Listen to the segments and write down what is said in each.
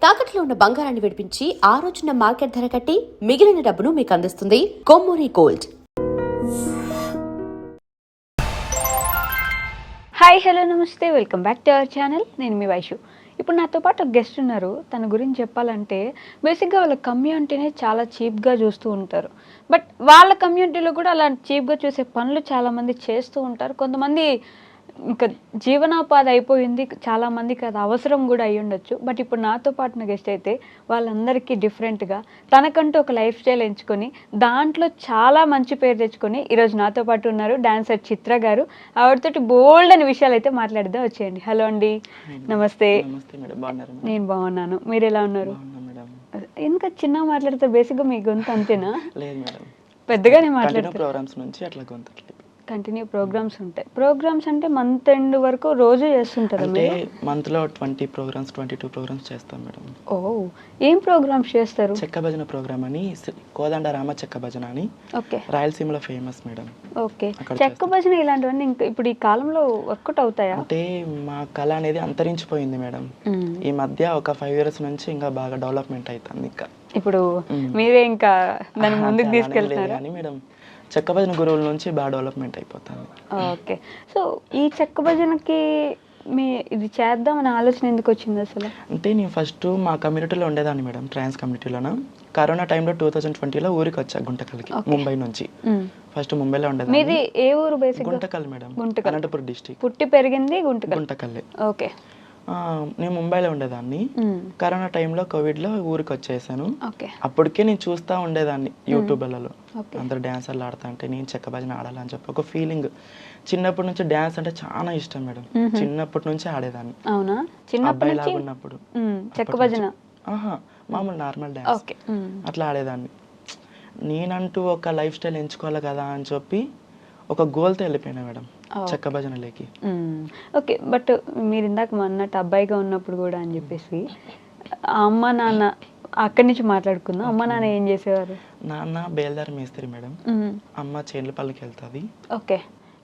తాకట్లో ఉన్న బంగారాన్ని విడిపించి ఆ రోజున మార్కెట్ ధర కట్టి మిగిలిన డబ్బును మీకు అందిస్తుంది కొమ్మూరి గోల్డ్. హాయ్ హలో నమస్తే, welcome back to our channel. నేను మీ వైషు. ఇప్పుడు నాతో పాటు ఒక గెస్ట్ ఉన్నారు. తన గురించి చెప్పాలంటే బేసిక్గా వాళ్ళ కమ్యూనిటీని చాలా చీప్గా చూస్తూ ఉంటారు. బట్ వాళ్ళ కమ్యూనిటీలో కూడా అలా చీప్గా చూసే పనులు చాలామంది చేస్తూ ఉంటారు. కొంతమంది ఇంకా జీవనోపాధి అయిపోయింది, చాలామందికి అది అవసరం కూడా అయ్యి ఉండొచ్చు. బట్ ఇప్పుడు నాతో పాటు గెస్ట్ అయితే వాళ్ళందరికీ డిఫరెంట్గా తనకంటూ ఒక లైఫ్ స్టైల్ ఎంచుకొని దాంట్లో చాలా మంచి పేరు తెచ్చుకొని ఈరోజు నాతో పాటు ఉన్నారు డాన్సర్ చిత్ర గారు. ఆవిడతోటి బోల్డ్ అని విషయాలు అయితే మాట్లాడిద్దాం, వచ్చేయండి. హలో అండి, నమస్తే. నేను బాగున్నాను, మీరు ఎలా ఉన్నారు? ఎందుకు చిన్నగా మాట్లాడతారు? బేసిక్గా మీ గొంతు అంతేనా? పెద్దగానే మాట్లాడతారు. కంటిన్యూ ప్రోగ్రామ్స్ ఉంటాయి. ప్రోగ్రామ్స్ అంటే మంత్ ఎండ్ వరకు రోజు చేస్తుంటారు? అంటే మంత్లో 20 ప్రోగ్రామ్స్ 22 ప్రోగ్రామ్స్ చేస్తాం మేడం. ఓ, ఏం ప్రోగ్రామ్స్ చేస్తారు? చెక్క భజన ప్రోగ్రామ్ అని, కోదండ రామ చెక్క భజన అని. ఓకే. రాయలసీమలో ఫేమస్ మేడం. ఓకే. చెక్క భజన ఇలాంటివన్నీ ఇంకా ఇప్పుడు ఈ కాలంలో వర్కౌట్ అవుతాయా? అంటే మా కళ అనేది అంతరించిపోయింది మేడం. ఈ మధ్య ఒక 5 years నుంచి ఇంకా బాగా డెవలప్మెంట్ అవుతుంది. ఇంకా ఇప్పుడు మీరే ఇంకా దాన్ని ముందుకు తీసుకెళ్తారా? అని మేడం, చెక్క భజన గురువుల నుంచి బాగా డెవలప్మెంట్ అయిపోతుంది. ఓకే. సో ఈ చెక్క భజనకి ఇది చేద్దామని ఆలోచన ఎందుకు వచ్చింది అసలు? అంటే నేను ఫస్ట్ మా కమ్యూనిటీలో ఉండేదాన్ని మేడం, ట్రాన్స్ కమ్యూనిటీలోన. కరోనా టైంలో 2020లో ఊరికి వచ్చా గుంటకల్కి, ముంబై నుంచి. ఫస్ట్ ముంబైలో ఉండేదాన్ని. మీది ఏ ఊరు? Basic Guntakal madam, Anantapuram district. పుట్టి పెరిగింది గుంటకల్లే. ఓకే. నేను ముంబైలో ఉండేదాన్ని. కరోనా టైంలో కోవిడ్లో ఊరికి వచ్చేసాను. అప్పటికే నేను చూస్తూ ఉండేదాన్ని యూట్యూబ్లలో అందరు డ్యాన్సర్లు ఆడుతా అంటే నేను చెక్క భజన ఆడాలని చెప్పి ఒక ఫీలింగ్. చిన్నప్పటి నుంచి డ్యాన్స్ అంటే చాలా ఇష్టం మేడం. చిన్నప్పటి నుంచి ఆడేదాన్ని. అబ్బాయి లాగా ఉన్నప్పుడు చెక్క భజన మామూలు నార్మల్ డ్యాన్స్ అట్లా ఆడేదాన్ని. నేనంటూ ఒక లైఫ్ స్టైల్ ఎంచుకోవాలి కదా అని చెప్పి ఒక గోల్తో వెళ్ళిపోయినా మేడం చెక్క భజనలోకి. ఓకే. బట్ మీరు ఇందాక అన్నట్టు అబ్బాయిగా ఉన్నప్పుడు కూడా అని చెప్పేసి అమ్మ నాన్న అక్కడి నుంచి మాట్లాడుకుందాం. అమ్మ నాన్న ఏం చేసేవారు? నాన్న బేల్దారి మేస్త్రి మేడం, అమ్మ చేన్లపల్లికి వెళ్తుంది. ఓకే.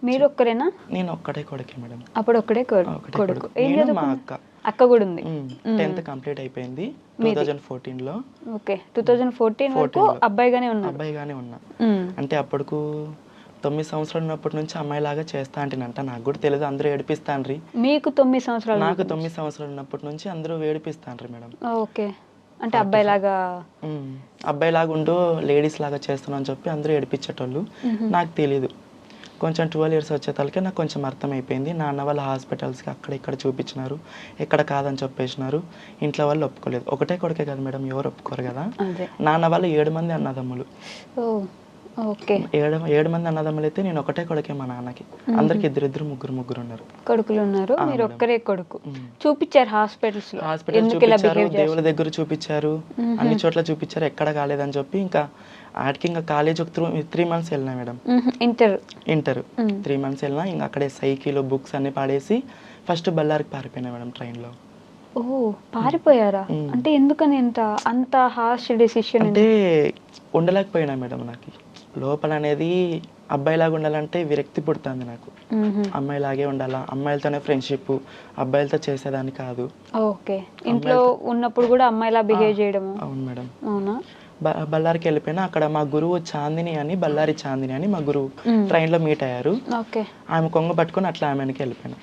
మీరు ఒక్కరేనా? నేను ఒక్కడే కొడుకే మేడం. అప్పుడు ఒక్కడే కొడుకు. మా అక్క కూడా ఉంది. 10th కంప్లీట్ అయిపోయింది 2014లో. ఓకే. 2014 వరకు అబ్బాయిగానే ఉన్నా. అంటే అప్పటికు 9 సంవత్సరాలు ఉన్నప్పటి నుంచి అమ్మాయిలాగా చేస్తా అంటేనంట. నాకు కూడా తెలియదు, అందరూ ఏడిపిస్తాన్రి. మీకు 9 సంవత్సరాలు? నాకు 9 సంవత్సరాలు ఉన్నప్పటి నుంచి అందరూ ఏడిపిస్తాన్రి మేడం. ఓకే. అంటే అబ్బాయిలాగా ఉండు, లేడీస్ లాగా చేస్తున్నావు అని చెప్పి అందరూ ఏడిపించేటోళ్ళు. నాకు తెలీదు. కొంచెం 12 years వచ్చేతలకే నాకు కొంచెం అర్థమైపోయింది. నాన్న వాళ్ళ హాస్పిటల్స్కి అక్కడ ఇక్కడ చూపించినారు, ఎక్కడ కాదని చెప్పేసినారు. ఇంట్లో వాళ్ళు ఒప్పుకోలేదు. ఒకటే కొడుకే కదా మేడం, ఎవరు ఒప్పుకోరు కదా. నాన్న వాళ్ళు 7 మంది అన్నదమ్ములు. ఓకే. 7 మంది అన్నదమ్ములు అయితే నేను ఒకటే కొడుకే మా నాన్నకి. అందరికి ఇద్దరు ముగ్గురు ఉన్నారు. కొడుకులు ఉన్నారు, మీరు ఒక్కరే కొడుకు. చూపించారు హాస్పిటల్ చూపించారు, దేవుల దగ్గర చూపించారు, అన్ని చోట్ల చూపించారు, ఎక్కడ కాలేదని చెప్పి ఇంకా ఆడికి ఇంకా కాలేజ్ ఒక 3 months వెళ్ళినా మేడం. ఇంటర్ 3 months వెళ్ళినా. ఇంకా అక్కడే సైకిల్ బుక్స్ అన్ని పాడేసి ఫస్ట్ బళ్ళారికి పారిపోయినా మేడం ట్రైన్లో. ఓ, పారిపోయారా? అంటే ఎందుకని అంత హార్ష్ డెసిషన్? అంటే ఉండలేకపోయినా మేడం. నాకు లోపల అనేది అబ్బాయిలాగా ఉండాలంటే విరక్తి పుడుతుంది నాకు. అమ్మాయిలాగే ఉండాలా, అమ్మాయిలతోనే ఫ్రెండ్షిప్, అబ్బాయిలతో చేసేదాన్ని కాదు. ఓకే. ఇంట్లో ఉన్నప్పుడు కూడా అమ్మాయిలా బిహేవ్ చేయడం? అవును మేడం. అవునా? బళ్ళారికి వెళ్ళిపోయినా. అక్కడ మా గురువు చాందిని అని, బళ్ళారి చాందిని అని మా గురువు ట్రైన్లో మీట్ అయ్యారు. ఆమె కొంగ పట్టుకొని అట్లా ఆమెకి వెళ్ళిపోయినా.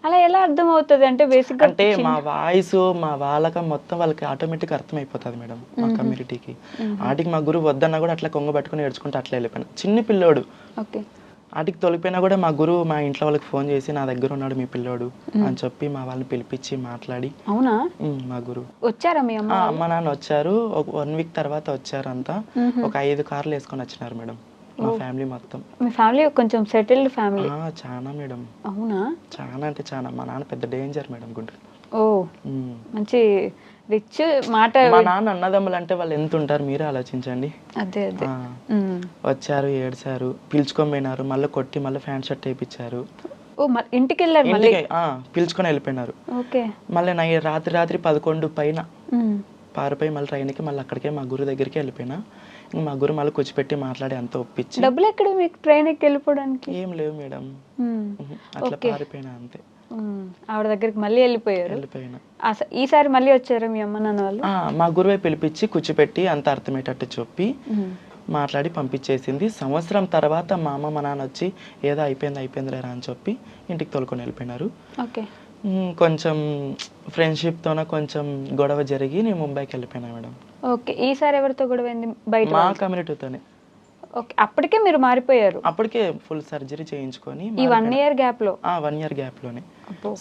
అలా ఎలా అర్థం అవుతుంది? అంటే బేసిక్గా అంటే మా వాయిస్ మా వాళ్ళకి మొత్తం వాళ్ళకి ఆటోమేటిక్గా అర్థమైపోతుంది మేడం, మా కమ్యూనిటీకి. ఆటికి మా గురువు వద్దన్నా కూడా అట్లా కొంగ పట్టుకుని ఏడ్చుకుంటే అట్లా వెళ్ళిపోయినా. చిన్న పిల్లోడు. ఆటికి తొలిపోయినా కూడా మా గురువు మా ఇంట్లో వాళ్ళకి ఫోన్ చేసి నా దగ్గర ఉన్నాడు మీ పిల్లోడు అని చెప్పి మా వాళ్ళని పిలిపించి మాట్లాడి. అవునా? మా గురువు వచ్చారా? మీ అమ్మ నాన్న వచ్చారు. ఒక 1 week తర్వాత వచ్చారు. అంతా ఒక 5 కార్లు వేసుకొని వచ్చినారు మేడం, మా ఫ్యామిలీ మొత్తం. మీ ఫ్యామిలీ కొంచెం సెటిల్డ్ ఫ్యామిలీ? చాలా మేడం. అవునా? చాలా అంటే చాలా. మా నాన్న పెద్ద డేంజర్ మేడం గుంటూరు. ఓ, మంచి రిచ్ మాట. మా నాన్న అన్నదమ్ములు అంటే వాళ్ళు ఎంత ఉంటారు మీరే ఆలోచించండి. అదే వచ్చారు, ఏడ్చారు, పిలుచుకొని పోయినారు, మళ్ళీ కొట్టి మళ్ళీ ప్యాంట్ షర్ట్ వేయించారు. ఓ, ఇంటికి వెళ్ళారు? పిలుచుకొని వెళ్ళిపోయినారు. మళ్ళీ రాత్రి 11 పైన పారిపోయి మళ్ళీ ట్రైన్కి మళ్ళీ అక్కడికే మా గురు దగ్గరికి వెళ్ళిపోయినా. మా గురు మళ్ళీ కూర్చిపెట్టి మాట్లాడి అంత ఒప్పించి. డబ్బులు ఎక్కడ మీకు ట్రైన్ ఎక్కి వెళ్ళిపోవడానికి? ఏం లేవు మేడం, అట్లా పారిపోయినా అంతే. ఆవిడ దగ్గరికి మళ్ళీ వెళ్ళిపోయారు. వెళ్ళిపోయినా. ఈసారి మళ్ళీ వచ్చారు మీ అమ్మ నాన్న వాళ్ళు? మా గురువే పిలిపించి కూర్చోపెట్టి అంత అర్థమయ్యేటట్టు చెప్పి మాట్లాడి పంపించేసింది. సంవత్సరం తర్వాత మా అమ్మ మా నాన్న వచ్చి ఏదో అయిపోయింది లేరా అని చెప్పి ఇంటికి తోలుకొని వెళ్ళిపోయినారు. ఓకే. కొంచెం ఫ్రెండ్షిప్తోనే కొంచెం గొడవ జరిగి నేను ముంబైకి వెళ్ళిపోయినా మేడం. ఓకే. ఈసారి ఎవరితో గొడవ అయింది? బయట మా కమ్యూనిటీతోనే. ఓకే. అప్పటికే మీరు మారిపోయారు? అప్పటికే ఫుల్ సర్జరీ చేయించుకొని ఈ 1 ఇయర్ గ్యాప్ లో? 1 ఇయర్ గ్యాప్లోనే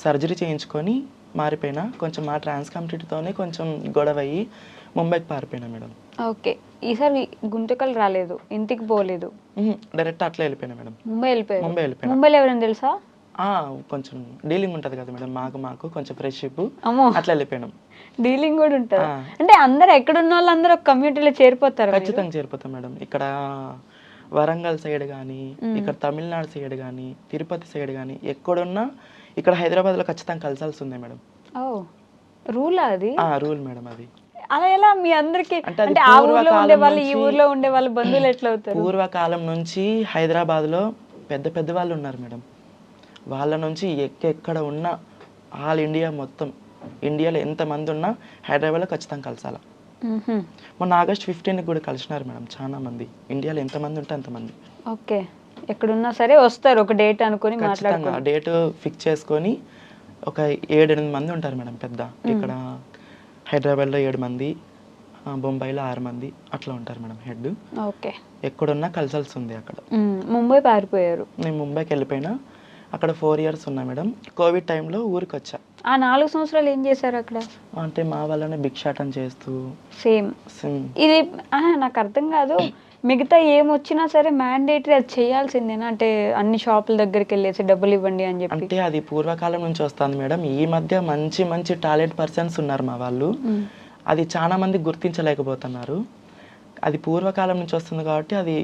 సర్జరీ చేయించుకొని మారిపోయినా. కొంచెం మా ట్రాన్స్ కమ్యూనిటీతోనే కొంచెం గొడవ అయ్యి ముంబైకి పారిపోయినా మేడం. ఓకే. ఈసారి గుంటకల్ రాలేదు, ఇంటికి పోలేదు, డైరెక్ట్ అట్లా వెళ్ళిపోయినా మేడం. ముంబై వెళ్ళిపోయారు? వెళ్ళిపోయినా. ముంబైలో ఎవరైనా తెలుసా? కొంచెం డీలింగ్ ఉంటది కదా మేడం, మాకు కొంచెం ఫ్రెండ్షిప్, అమ్మో అట్లా వెళ్ళిపోయినాం. డీలింగ్ కూడా ఉంటుంది అంటే అందరు ఎక్కడున్న వాళ్ళందరూ ఒక కమ్యూనిటీలో చేరిపోతారు? ఖచ్చితంగా చేరిపోతాం మేడం. ఇక్కడ వరంగల్ సైడ్ కానీ, ఇక్కడ తమిళనాడు సైడ్ కానీ, తిరుపతి సైడ్ కానీ ఎక్కడున్నా ఇక్కడ హైదరాబాద్లో ఖచ్చితంగా కలిసాల్సి ఉంది మేడం. రూల్ అది? రూల్ మేడం అది. అలా ఎలా మీ అందరికి అంటే ఆ ఊర్లో ఉండే వాళ్ళు ఈ ఊర్లో ఉండే వాళ్ళు బంధువులు ఎట్లా అవుతారు? పూర్వకాలం నుంచి హైదరాబాద్లో పెద్ద వాళ్ళు ఉన్నారు మేడం. వాళ్ళ నుంచి ఎక్కడ ఉన్నా ఆల్ ఇండియా మొత్తం ఇండియాలో ఎంతమంది ఉన్నా హైదరాబాద్లో ఖచ్చితంగా కలిసాల. మొన్న August 15 కూడా కలిసినారు మేడం చాలా మంది. ఇండియాలో ఎంతమంది ఉంటే అంతమంది. ఓకే. ఎక్కడున్నా సరే వస్తారు, ఒక డేట్ అనుకొని ఖచ్చితంగా డేట్ ఫిక్స్ చేసుకొని ఒక 7-8 మంది ఉంటారు మేడం పెద్ద. ఇక్కడ హైదరాబాద్లో 7 మంది, బొంబాయిలో 6 మంది అట్లా ఉంటారు మేడం హెడ్. ఓకే. ఎక్కడున్నా కలిసాల్సి ఉంది అక్కడ. ముంబై పారిపోయారు? నేను ముంబైకి వెళ్ళిపోయినా. అక్కడ 4 ఇయర్స్ ఉన్నా మేడం. కోవిడ్ టైంలో ఊరికి వచ్చా. ఆ 4 సంవత్సరాలు ఏం చేశారు అక్కడ? అంటే మా వాళ్ళనే భిక్షాటం చేస్తూ సేమ్ ఇది నాకు అర్థం కాదు. మిగతా ఏమొచ్చినా సరే మ్యాండేటరీ అది చేయాల్సిందేనా? అంటే అన్ని షాపుల దగ్గరికి వెళ్ళేసి డబ్బులు ఇవ్వండి అని చెప్పి? అంటే అది పూర్వకాలం నుంచి వస్తుంది మేడం. ఈ మధ్య మంచి టాలెంట్ పర్సన్స్ ఉన్నారు మా వాళ్ళు. అది చాలా మంది గుర్తించలేకపోతున్నారు. అది పూర్వకాలం నుంచి వస్తుంది కాబట్టి అది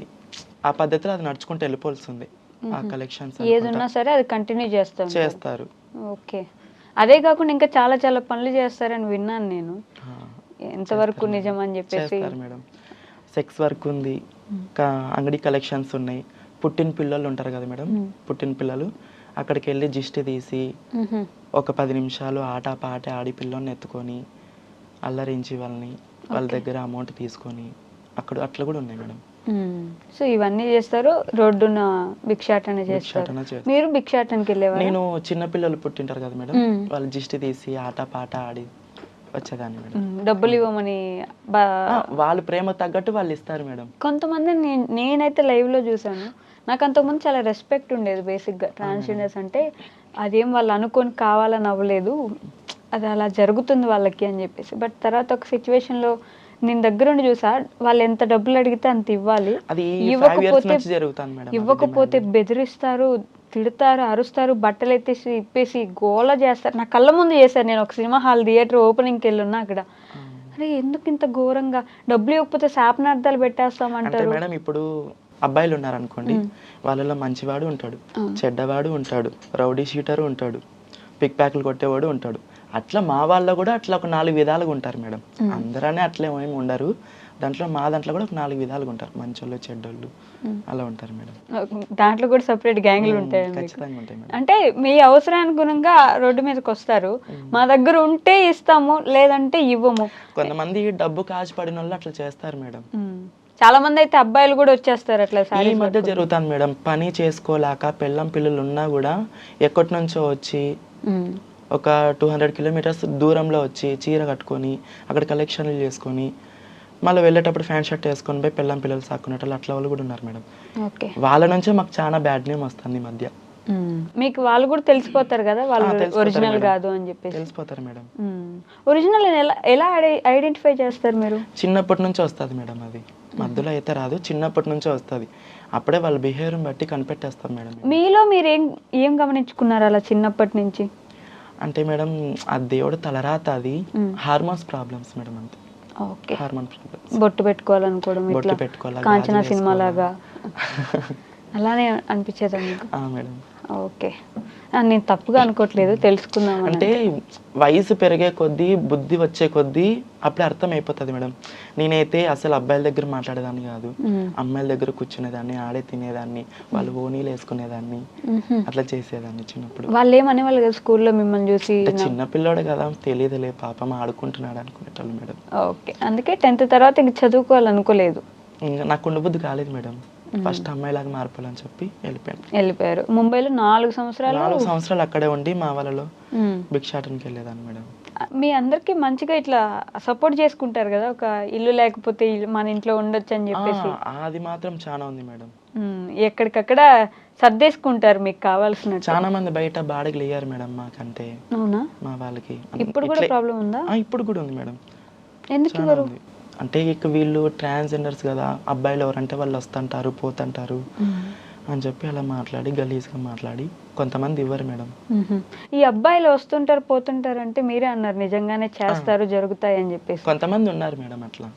ఆ పద్ధతిలో అది నడుచుకుంటూ వెళ్ళిపోవాల్సింది. ఆ కలెక్షన్స్ ఏదున్నా సరే అది కంటిన్యూ చేస్తారు. ఓకే. అదే కాకుండా ఇంకా చాలా పనులు చేస్తారని విన్నాను నేను. ఎంతవరకు నిజం అని చెప్పేసి? మేడం సెక్స్ వర్క్ ఉంది, అంగడి కలెక్షన్స్ ఉన్నాయి. పుట్టిన పిల్లలు ఉంటారు కదా మేడం, పుట్టిన పిల్లలు అక్కడికి వెళ్ళి జిస్ట్ తీసి ఒక 10 నిమిషాలు ఆట పాట ఆడి పిల్లల్ని ఎత్తుకొని అల్లరించి వాళ్ళ దగ్గర అమౌంట్ తీసుకొని అట్లా కూడా ఉన్నాయి మేడం. సో ఇవన్నీ చేస్తారు. రోడ్డున భిక్షాటన చేస్తారు. మీరు భిక్షాటనకి వెళ్ళేవారు? నేను చిన్న పిల్లలు పుట్టింటారు కదా మేడం, వాళ్ళు జిస్ట్ తీసి ఆట పాట ఆడి వచ్చేదాన్ని మేడం. డబ్బులు ఇవ్వమని వాళ్ళు ప్రేమ తగ్గట్టు వాళ్ళు ఇస్తారు మేడం. కొంతమంది నేనైతే లైవ్ లో చూసాను. నాకు అంతకుముందు చాలా రెస్పెక్ట్ ఉండేది. బేసిక్ గా ట్రాన్స్జెండర్స్ అంటే అదేం వాళ్ళు అనుకొని కావాలని అవ్వలేదు, అది అలా జరుగుతుంది వాళ్ళకి అని చెప్పేసి. బట్ తర్వాత ఒక సిచ్యువేషన్ లో నేను దగ్గరుండి చూసా, వాళ్ళు ఎంత డబ్బులు అడిగితే అంత ఇవ్వాలి, ఇవ్వకపోతే బెదిరిస్తారు, తిడతారు, అరుస్తారు, బట్టలు ఎత్తేసి ఇప్పేసి గోల చేస్తారు. నా కళ్ళ ముందు చేశారు. నేను ఒక సినిమా హాల్ థియేటర్ ఓపెనింగ్కి వెళ్ళున్నా. అక్కడ అరే ఎందుకు ఇంత ఘోరంగా, డబ్బులు ఇవ్వకపోతే శాపనార్థాలు పెట్టేస్తామంటారు మేడం. ఇప్పుడు అబ్బాయిలు ఉన్నారు అనుకోండి, వాళ్ళలో మంచివాడు ఉంటాడు, చెడ్డవాడు ఉంటాడు, రౌడీ షీటరు ఉంటాడు, పిక్ ప్యాక్లు కొట్టేవాడు ఉంటాడు. అట్లా మా వాళ్ళ కూడా అట్లా ఒక 4 విధాలుగా ఉంటారు మేడం. అందరనే అట్లా ఏమి ఉండరు. మా దాంట్లో కూడా ఒక 4 విధాలుగా ఉంటారు. మంచోళ్ళు, చెడ్డోళ్ళు అలా ఉంటారు మేడం. దాంట్లో కూడా సెపరేట్ గ్యాంగ్లు ఉంటాయి? ఖచ్చితంగా ఉంటాయి మేడం. అంటే మీ అవసరానుగుణంగా రోడ్డు మీదకి వస్తారు, మా దగ్గర ఉంటే ఇస్తాము లేదంటే ఇవ్వము. కొంతమంది డబ్బు కాచిపడిన వాళ్ళు అట్లా చేస్తారు మేడం. చాలా మంది అయితే అబ్బాయిలు కూడా వచ్చేస్తారు అట్లా. ఈ మధ్య జరుగుతుంది మేడం. పని చేసుకోలేక పెళ్ళం పిల్లలు ఉన్నా కూడా ఎక్కడి నుంచో వచ్చి ఒక 200 కిలోమీటర్స్ దూరంలో వచ్చి చీర కట్టుకొని అక్కడ కలెక్షన్లు చేసుకొని మళ్ళీ వెళ్ళేటప్పుడు ఫ్యాంట్ షర్ట్ వేసుకొని పోయి పెళ్ళం పిల్లలు సాక్కునేటప్పుడు అట్లా వాళ్ళు కూడా ఉన్నారు మేడం. వాళ్ళ నుంచే మాకు చాలా బ్యాడ్ నేమ్ వస్తుంది ఈ మధ్య. మీకు వాళ్ళు కూడా తెలిసిపోతారు కదా వాళ్ళు ఒరిజినల్ కాదు అని చెప్పి? తెలిసిపోతారు మేడం. ఒరిజినల్ ఎలా ఐడెంటిఫై చేస్తారు మీరు? చిన్నప్పటి నుంచి వస్తుంది మేడం. అది మధ్యలో అయితే రాదు, చిన్నప్పటి నుంచే వస్తుంది. అప్పుడే వాళ్ళ బిహేవియర్ బట్టి కనిపెట్టేస్తాం మేడం. మీలో మీరు ఏం గమనించుకున్నారు అలా చిన్నప్పటి నుంచి? అంటే మేడం ఆ దేవుడు తలరాత, అది హార్మోన్స్ ప్రాబ్లమ్స్ మేడం. అంతే. Hormone problems. బొట్టు పెట్టుకోవాలనుకోవడం, బొట్టు పెట్టుకోవాలి, కాంచనా సినిమా లాగా అలానే అనిపించేదా మీకు? మేడం. ఓకే. నేను తప్పుగా అనుకోవట్లేదు, తెలుసుకుందాం అంటే వయసు పెరిగే కొద్దీ బుద్ధి వచ్చే కొద్దీ అప్పుడే అర్థం అయిపోతుంది మేడం. నేనైతే అసలు అబ్బాయిల దగ్గర మాట్లాడేదాన్ని కాదు, అమ్మాయిల దగ్గర కూర్చునేదాన్ని, ఆడే తినేదాన్ని, వాళ్ళు ఓనీలు వేసుకునేదాన్ని, అట్లా చేసేదాన్ని చిన్నప్పుడు. వాళ్ళు ఏమనేవాళ్ళు కదా స్కూల్లో మిమ్మల్ని చూసి? చిన్న పిల్లోడు కదా, తెలియదులే పాపం ఆడుకుంటున్నాడు అనుకునేటోళ్ళు మేడం. ఓకే, అందుకే 10th తర్వాత ఇంక చదువుకోవాలనుకోలేదు? ఇంకా నాకు ఉండబుద్ధి కాలేదు మేడం, ఫస్ట్ అమ్మాయిలాగా మారిపోవాలని చెప్పి వెళ్ళిపోయారు. ముంబైలో 4 సంవత్సరాలు అక్కడే ఉండి మా వాళ్ళలో భిక్షాటనకి వెళ్ళేదాన్ని మేడం. మీ అందరికి మంచిగా ఇట్లా సపోర్ట్ చేసుకుంటారు కదా, ఒక ఇల్లు లేకపోతే మన ఇంట్లో ఉండొచ్చు అని చెప్పేసి? అది మాత్రం చాలా ఉంది మేడం. ఎక్కడికక్కడ సర్దేసుకుంటారు మీకు కావాల్సిన. చాలా మంది బయట బాడీలు వేయారు మేడం మాకంటే. అవునా? మా వాళ్ళకి ఇప్పుడు కూడా ప్రాబ్లం ఉందా? ఇప్పుడు కూడా ఉంది మేడం. ఎందుకు ఇవ్వరు? అంటే ఇక వీళ్ళు ట్రాన్స్జెండర్స్ కదా, అబ్బాయిలు ఎవరంటే వాళ్ళు వస్తుంటారు పోతుంటారు అని చెప్పి అలా మాట్లాడి గలీజ్గా మాట్లాడి కొంతమంది ఇవ్వరు మేడం. ఈ అబ్బాయిలు వస్తుంటారు పోతుంటారు అంటే మీరే అన్నారు నిజంగానే చేస్తారు జరుగుతాయి అని చెప్పేసి. కొంతమంది ఉన్నారు మేడం అట్లా.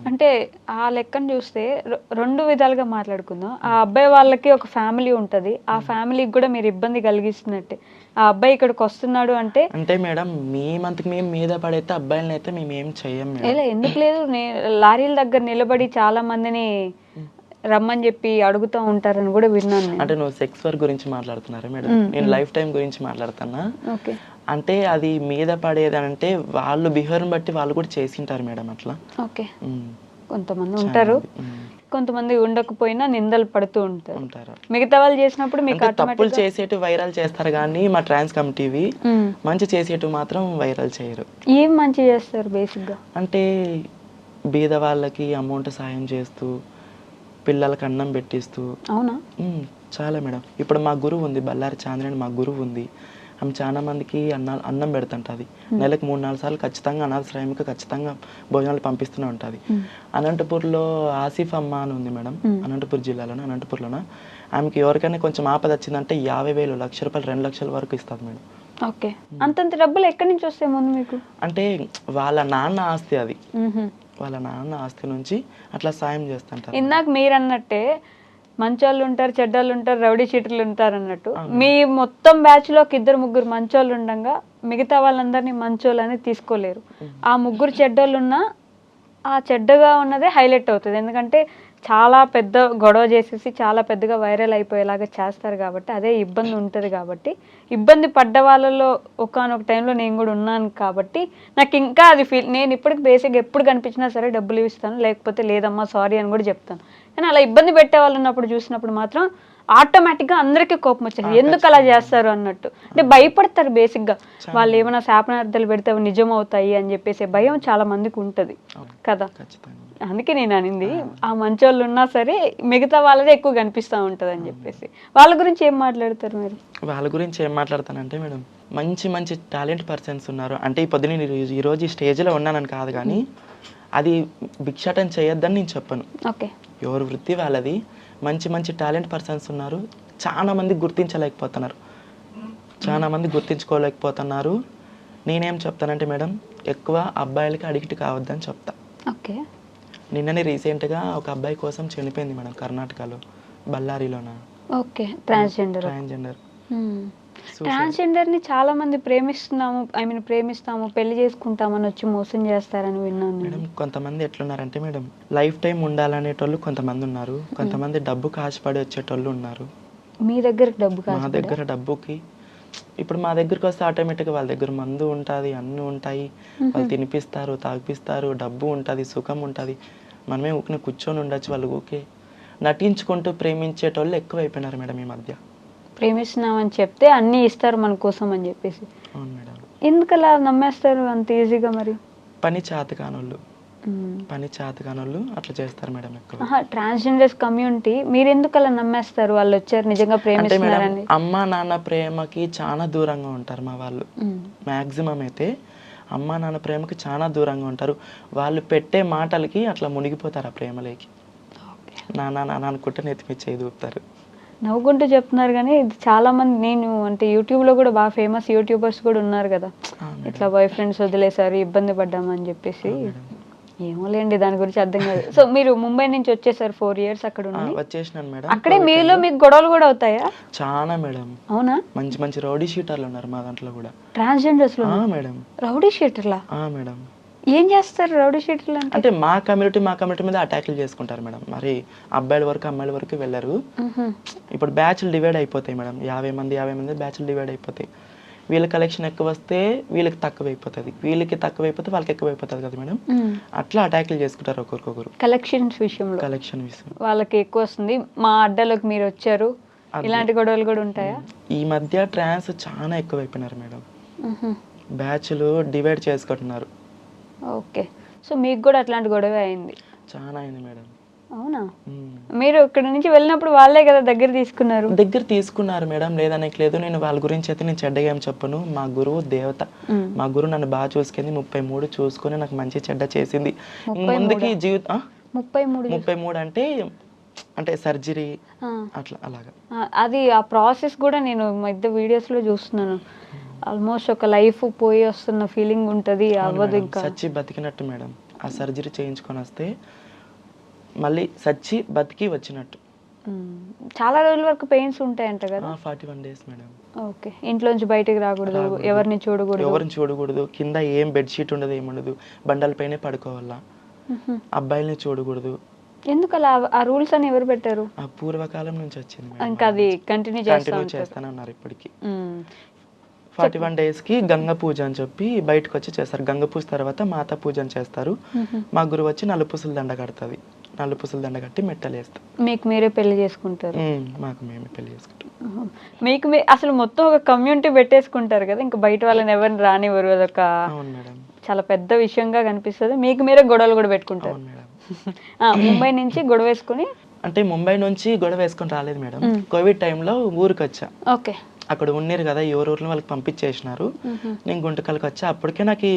అంటే ఆ లెక్కను చూస్తే 2 విధాలుగా మాట్లాడుకుందాం. ఆ అబ్బాయి వాళ్ళకి ఒక ఫ్యామిలీ ఉంటది, ఆ ఫ్యామిలీకి కూడా మీరు ఇబ్బంది కలిగిస్తున్నట్టే. ఆ అబ్బాయి ఇక్కడికి వస్తున్నాడు అంటే మేడం మేమంతకు మేము మీద పడైతే అబ్బాయిలని అయితే మేము ఏం చెయ్యం మేడం. ఎందుకు లేదు, లారీల దగ్గర నిలబడి చాలా మందిని రమ్మని చెప్పి అడుగుతూ ఉంటారని కూడా విన్నాను. అంటే నువ్వు సెక్స్ వర్క్ గురించి మాట్లాడుతున్నారా మేడం? నేను లైఫ్ టైం గురించి మాట్లాడుతున్నా. అంటే అది మీద పడేది అంటే వాళ్ళు బిహేవియర్ బట్టి వాళ్ళు కూడా చేసింటారు మేడం అట్లా. ఓకే, కొంతమంది ఉంటారు, కొంతమంది ఉండకపోయినా నిందలు పడుతూ ఉంటారు. మిగతా వాళ్ళు చేసినప్పుడు మీకు తప్పులు చేసేటి వైరల్ చేస్తారు కానీ మా ట్రాన్స్ కమిటీవి మంచి చేసేటి మాత్రం వైరల్ చేయరు. ఏం మంచి చేస్తారు బేసిక్ గా? అంటే బీద వాళ్ళకి అమౌంట్ సాయం చేస్తూ, పిల్లలకి అన్నం పెట్టిస్తూ. అవునా? చాలా మేడం. ఇప్పుడు మా గురువు ఉంది, బల్లారి చాంద్రని మా గురువు ఉంది. ఆమె చాలా మందికి అన్నం పెడుతుంటుంది. నెలకు 3-4 సార్లు ఖచ్చితంగా అనాథాశ్రయంకి ఖచ్చితంగా భోజనాలు పంపిస్తూనే ఉంటుంది. అనంతపూర్లో ఆసిఫ్ అమ్మ అని ఉంది మేడం, అనంతపూర్ జిల్లాలోనే అనంతపూర్లోన. ఆమెకి ఎవరికైనా కొంచెం ఆపద వచ్చిందంటే 50,000, ₹1,00,000, 2 లక్షల వరకు ఇస్తుంది మేడం. ఓకే, అంతంత డబ్బులు ఎక్కడి నుంచి వస్తాయి ముందు మీకు? అంటే వాళ్ళ నాన్న ఆస్తి అది, వాళ్ళ నాన్న ఆస్తి నుంచి అట్లా సాయం చేస్తుంటారు. ఇందాక మీరు అన్నట్టే మంచోళ్ళు ఉంటారు, చెడ్డోళ్ళు ఉంటారు, రౌడీ షీటర్లు ఉంటారు అన్నట్టు, మీ మొత్తం బ్యాచ్ లో 2-3 మంచోళ్ళు ఉండగా మిగతా వాళ్ళందరినీ మంచోళ్ళు అని తీసుకోలేరు. ఆ 3 చెడ్డోళ్ళు ఉన్నా ఆ చెడ్డగా ఉన్నదే హైలైట్ అవుతుంది, ఎందుకంటే చాలా పెద్ద గొడవ చేసేసి చాలా పెద్దగా వైరల్ అయిపోయేలాగా చేస్తారు కాబట్టి అదే ఇబ్బంది ఉంటుంది. కాబట్టి ఇబ్బంది పడ్డ వాళ్ళలో ఒకానొక టైంలో నేను కూడా ఉన్నాను కాబట్టి నాకు ఇంకా అది నేను ఇప్పటికి బేసిక్గా ఎప్పుడు కనిపించినా సరే డబ్బులు ఇస్తాను, లేకపోతే లేదమ్మా సారీ అని కూడా చెప్తాను. కానీ అలా ఇబ్బంది పెట్టే వాళ్ళు ఉన్నప్పుడు చూసినప్పుడు మాత్రం ఆటోమేటిక్గా అందరికీ కోపం వచ్చేది, ఎందుకు అలా చేస్తారు అన్నట్టు. అంటే భయపడతారు బేసిక్గా, వాళ్ళు ఏమైనా శాపనార్థాలు పెడితే అవి నిజం అవుతాయి అని చెప్పేసి భయం చాలా మందికి ఉంటుంది కదా. అందుకే నేను అనింది ఆ మంచోళ్ళు ఉన్నా సరే మిగతా వాళ్ళదే ఎక్కువ కనిపిస్తూ ఉంటుంది అని చెప్పేసి. వాళ్ళ గురించి ఏం మాట్లాడతారు మీరు? వాళ్ళ గురించి ఏం మాట్లాడతానంటే మేడం, మంచి మంచి టాలెంట్ పర్సన్స్ ఉన్నారు. అంటే ఈ పొద్దున ఈరోజు ఈ స్టేజ్లో ఉన్నానని కాదు కానీ అది భిక్షాటన చేయొద్దని నేను చెప్పను. ఓకే, ఎవరు వృత్తి వాళ్ళది. మంచి మంచి టాలెంట్ పర్సన్స్ ఉన్నారు, చాలా మంది గుర్తించలేకపోతున్నారు, చాలా మంది గుర్తించుకోలేకపోతున్నారు. నేనేం చెప్తానంటే మేడం, ఎక్కువ అబ్బాయిలకి అడిక్ట్ కావద్దని చెప్తా. ఓకే, నిన్ననే రీసెంట్గా ఒక అబ్బాయి కోసం చనిపోయింది మేడం, కర్ణాటకలో బళ్ళారిలోన. Okay, transgender. ట్రాన్స్జెండర్ ని చాలా మంది ప్రేమిస్తాము పెళ్లి చేసుకుంటామని వచ్చి మోసం చేస్తారని విన్నాను మేడం. కొంతమంది ఎట్లున్నారంటే మేడం, లైఫ్ టైం ఉండాలనేటోళ్ళు కొంతమంది ఉన్నారు, కొంతమంది డబ్బుకి ఆశపడి వచ్చేటోళ్ళు ఉన్నారు. మీ దగ్గర డబ్బు? మా దగ్గర డబ్బుకి, ఇప్పుడు మా దగ్గరికి వస్తే ఆటోమేటిక్గా వాళ్ళ దగ్గర మందు ఉంటుంది, అన్నీ ఉంటాయి, వాళ్ళు తినిపిస్తారు, తాగిపిస్తారు, డబ్బు ఉంటుంది, సుఖం ఉంటుంది. మనమే ఊరికే కూర్చొని ఉండొచ్చు, వాళ్ళు ఊకే నటించుకుంటూ ప్రేమించేటోళ్ళు ఎక్కువ అయిపోయినారు మేడం ఈ మధ్య. ప్రేమిస్తున్నామని చెప్తే అన్నీ ఇస్తారు మన కోసం అని చెప్పేసి. అవును మేడం. ఎందుకు అలా నమ్మేస్తారు అంత ఈజీగా? మరి పని చేతకానోళ్ళు అట్లా చేస్తారు మేడం ఎక్కువ. ట్రాన్స్జెండర్స్ కమ్యూనిటీ మీరు ఎందుకు అలా నమ్మేస్తారు? వాళ్ళు వచ్చారు నిజంగా ప్రేమిస్తున్నారని. అమ్మా నాన్న ప్రేమకి చాలా దూరంగా ఉంటారు మా వాళ్ళు. మ్యాక్సిమం అయితే అమ్మా నాన్న ప్రేమకి చాలా దూరంగా ఉంటారు. వాళ్ళు పెట్టే మాటలకి అట్లా మునిగిపోతారు ఆ ప్రేమలోకి. నాన్న నాన్న అనుకుంటే నెత్తిమీద చేయి దూపుతారు. నవ్వుకుంటూ చెప్తున్నారు కానీ ఇది చాలా మంది, నేను అంటే యూట్యూబ్లో కూడా బాగా ఫేమస్ యూట్యూబర్స్ కూడా ఉన్నారు కదా, ఇట్లా బాయ్ ఫ్రెండ్స్ వదిలేసారు ఇబ్బంది పడ్డామని చెప్పేసి. ఏమోలేండి దాని గురించి అర్థం కాదు. సో మీరు ముంబై నుంచి వచ్చేసారు 4 years అక్కడ ఉండి వచ్చేసినాను మేడం. అక్కడే మీలో మీకు గొడవలు కూడా అవుతాయా? చాలా మేడం. అవునా? మంచి మంచి రౌడీ షీటర్లు ఉన్నారు మా దాంట్లో కూడా. ట్రాన్స్జెండర్స్ లో మేడం. రౌడీ షీటర్లా? మేడం. ఏం చేస్తారు రౌడీ షీటర్లు అంటే మా కమ్యూనిటీ మీద అటాక్లు చేసుకుంటారు మేడం. మరి అబ్బాయిల వరకు అమ్మాయిల వరకు వెళ్ళరు. ఇప్పుడు బ్యాచ్లు డివైడ్ అయిపోతాయి మేడం. 50 మంది బ్యాచ్లు డివైడ్ అయిపోతాయి. వీళ్ళ కలెక్షన్ ఎక్కువ వస్తే వీళ్ళకి తక్కువ అయిపోతుంది, వీళ్ళకి తక్కువ అయిపోతే వాళ్ళకి ఎక్కువ అయిపోతుంది కదా మేడం. అట్లా అటాక్లు చేసుకుంటారు ఒకరికొకరు. కలెక్షన్ విషయం వాళ్ళకి ఎక్కువ వస్తుంది, మా అడ్డలోకి మీరు వచ్చారు, ఇలాంటి గొడవలు కూడా ఉంటాయా? ఈ మధ్య ట్రాన్స్ చాలా ఎక్కువ అయిపోయినారు మేడం. బ్యాచ్లు డివైడ్ చేసుకుంటున్నారు. ఓకే. సో మీకు కూడా అట్లాంటి గొడవ అయింది? చాలా అయింది మేడం. అవునా? మీరు ఇక్కడ నుంచి వెళ్ళినప్పుడు వాళ్ళే కదా దగ్గర తీసుకున్నారు మేడం, లేదనేకి లేదు. నేను వాళ్ళ గురించి అయితే నేను చెడ్డగా ఏం చెప్పను. మా గురువు దేవత, మా గురువు నన్ను బాగా చూసుకుంది. 33 చూసుకొని నాకు మంచి చెడ్డ చేసింది. ముందుకి జీవితం 33 అంటే సర్జరీ అట్లా అలాగా. అది ఆ ప్రాసెస్ కూడా నేను మధ్య వీడియోస్ లో చూస్తున్నాను. ఆల్మోస్ట్ ఒక లైఫ్ పోయి వస్తున్న ఫీలింగ్ ఉంటది. అవ్వదు, ఇంకా సచ్చి బతికినట్టు మేడం. ఆ సర్జరీ చేయించుకొని వస్తే మళ్ళీ సచ్చి బతికి వచ్చినట్టు. చాలా రోజుల వరకు పెయిన్స్ ఉంటాయంట కదా? 41 days మేడం. ఓకే. ఇంట్లోంచి బయటికి రాకూడదు, ఎవరిని చూడకూడదు, కింద ఏం బెడ్షీట్ ఉండదు, ఏముండదు, బండలపైనే పడుకోవాలా, అబ్బాయిల్ని చూడకూడదు. ఎందుకు అలా? ఆ రూల్స్ అని ఎవరు పెట్టారు? ఆ పూర్వకాలం నుంచి వచ్చింది. ఇంకా అది కంటిన్యూ చేస్తానన్నారు ఇప్పటికి. 41 days కి గంగ పూజ అని చెప్పి బయటకు వచ్చి చేస్తారు. గంగ పూజ తర్వాత మాతా పూజ అని చేస్తారు. మా గురువు వచ్చి నలుపుసల దండ కడుతుంది. నలుపుసల దండ కట్టి మెట్టలు వేస్తాం. మీకు మీరే పెళ్లి చేసుకుంటారు? మాకు మేమే పెళ్లి చేసుకుంటాం. మీకు అసలు మొత్తం ఒక కమ్యూనిటీ పెట్టేసుకుంటారు కదా, ఇంకా బయట వాళ్ళని ఎవరిని రానివ్వరు. అదొక చాలా పెద్ద విషయంగా కనిపిస్తుంది. మీకు మీరే గొడవలు కూడా పెట్టుకుంటారు. ముంబై నుంచి గొడవ వేసుకుని, అంటే ముంబై నుంచి గొడవ వేసుకొని రాలేదు మేడం. కోవిడ్ టైంలో ఊరికి వచ్చా. ఓకే. అక్కడ ఉన్నారు కదా, ఎవరూరిని వాళ్ళకి పంపించేసినారు. నేను గుంటకల్కి వచ్చా. అప్పటికే నాకు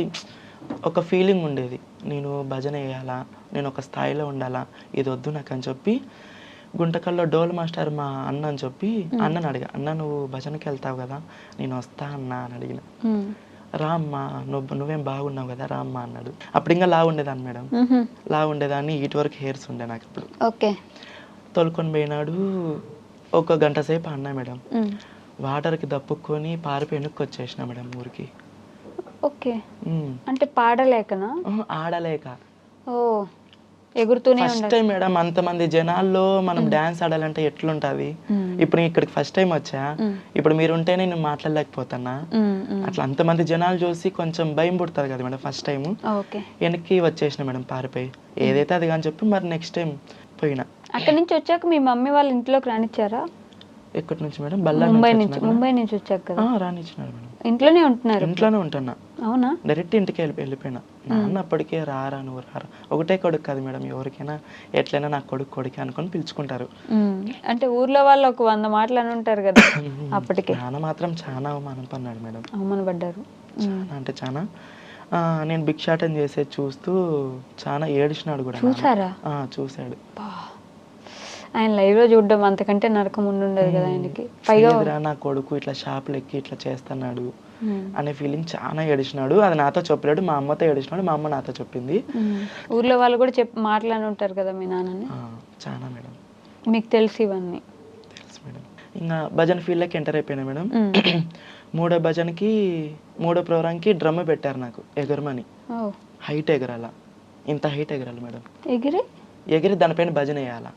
ఒక ఫీలింగ్ ఉండేది, నేను భజన వేయాలా, నేను ఒక స్థాయిలో ఉండాలా, ఇది వద్దు నాకు అని చెప్పి గుంటకల్లో డోల్ మాస్టర్ మా అన్న అని చెప్పి అన్నని అడిగా, అన్న నువ్వు భజనకి వెళ్తావు కదా, నేను వస్తా అన్నా అని అడిగిన. రామ్మా, నువ్వేం బాగున్నావు కదా, రామ్మా అన్నాడు. అప్పుడు ఇంకా లా ఉండేదాన్ని మేడం, లా ఉండేదాన్ని, ఇటు వరకు హెయిర్స్ ఉండే నాకు. ఇప్పుడు తోలుకొని పోయినాడు. ఒక గంట సేపు అన్నా మేడం. వాటర్కి దప్పుకొని పారిపోయి వెనక్కి వచ్చేసిన మేడం ఊరికి. ఓకే. అంటే పాడలేకనా? ఆడలేక. ఓ, ఎగురుతూనే ఫస్ట్ టైం మేడం అంతమంది జనాల్లో మనం డాన్స్ ఆడాలంటే ఎట్లుంటది. ఇప్పుడు ఇక్కడికి ఫస్ట్ టైం వచ్చా, ఇప్పుడు మీరు ఉంటేనే నేను మాట్లాడలేకపోతున్నా. అట్లా అంతమంది జనాలు చూసి కొంచెం భయం పుడుతుంది కదా మేడం ఫస్ట్ టైం. వెనక్కి వచ్చేసిన మేడం పారిపోయి. ఏదైతే అది కానీ చెప్పి మరి నెక్స్ట్ టైం పోయినా. అక్కడి నుంచి వచ్చాక మీ మమ్మీ వాళ్ళ ఇంట్లోకి రానిచ్చారా? ఎక్కడి నుంచి మేడం? ముంబై నుంచి వచ్చాక కదా రానిచ్చినారు మేడం. ఇంట్లోనే ఉంటున్నారు? ఇంట్లోనే ఉంటున్నా. అవునా? డైరెక్ట్ ఇంటికి వెళ్ళిపోయినా. నాన్న అప్పటికే రారా నువ్వు రారా. ఒకటే కొడుకు కాదు మేడం, ఎవరికైనా ఎట్లయినా నా కొడుకు అనుకొని పిలుచుకుంటారు. అంటే ఊర్లో వాళ్ళు ఒక 100 మాటలు అని ఉంటారు కదా అప్పటికే. నాన్న మాత్రం చాలా అవమానం పన్నాడు మేడం. అవమానపడ్డారు అంటే చాలా. నేను భిక్షాటం చేసేది చూస్తూ చాలా ఏడిచినాడు కూడా. చూసారా? చూసాడు. ఆయన లైవ్ లో చూడడం అంతకంటే నరకం ఉండదు కదా ఆయనకి. పైగా నా కొడుకు ఇట్లా షాపులు ఎక్కి ఇట్లా చేస్తున్నాడు అనే ఫీలింగ్ చాలా ఏడిచినాడు. అది నాతో చెప్పలేడు, మా అమ్మతో ఏడిచినాడు. మా అమ్మ నాతో చెప్పింది. ఊర్లో వాళ్ళు కూడా మాట్లాడి ఉంటారు కదా మీ నాన్నని? చాలా మేడం. మీకు తెలుసు ఇవన్నీ? తెలుసు మేడం. ఇంకా భజన ఫీల్డ్లోకి ఎంటర్ అయిపోయినా మేడం. మూడో ప్రోగ్రాంకి డ్రమ్ పెట్టారు నాకు ఎగరమని. హైట్ ఎగరాల, ఇంత హైట్ ఎగరాలి మేడం. ఎగిరి దానిపైన భజన వేయాలా.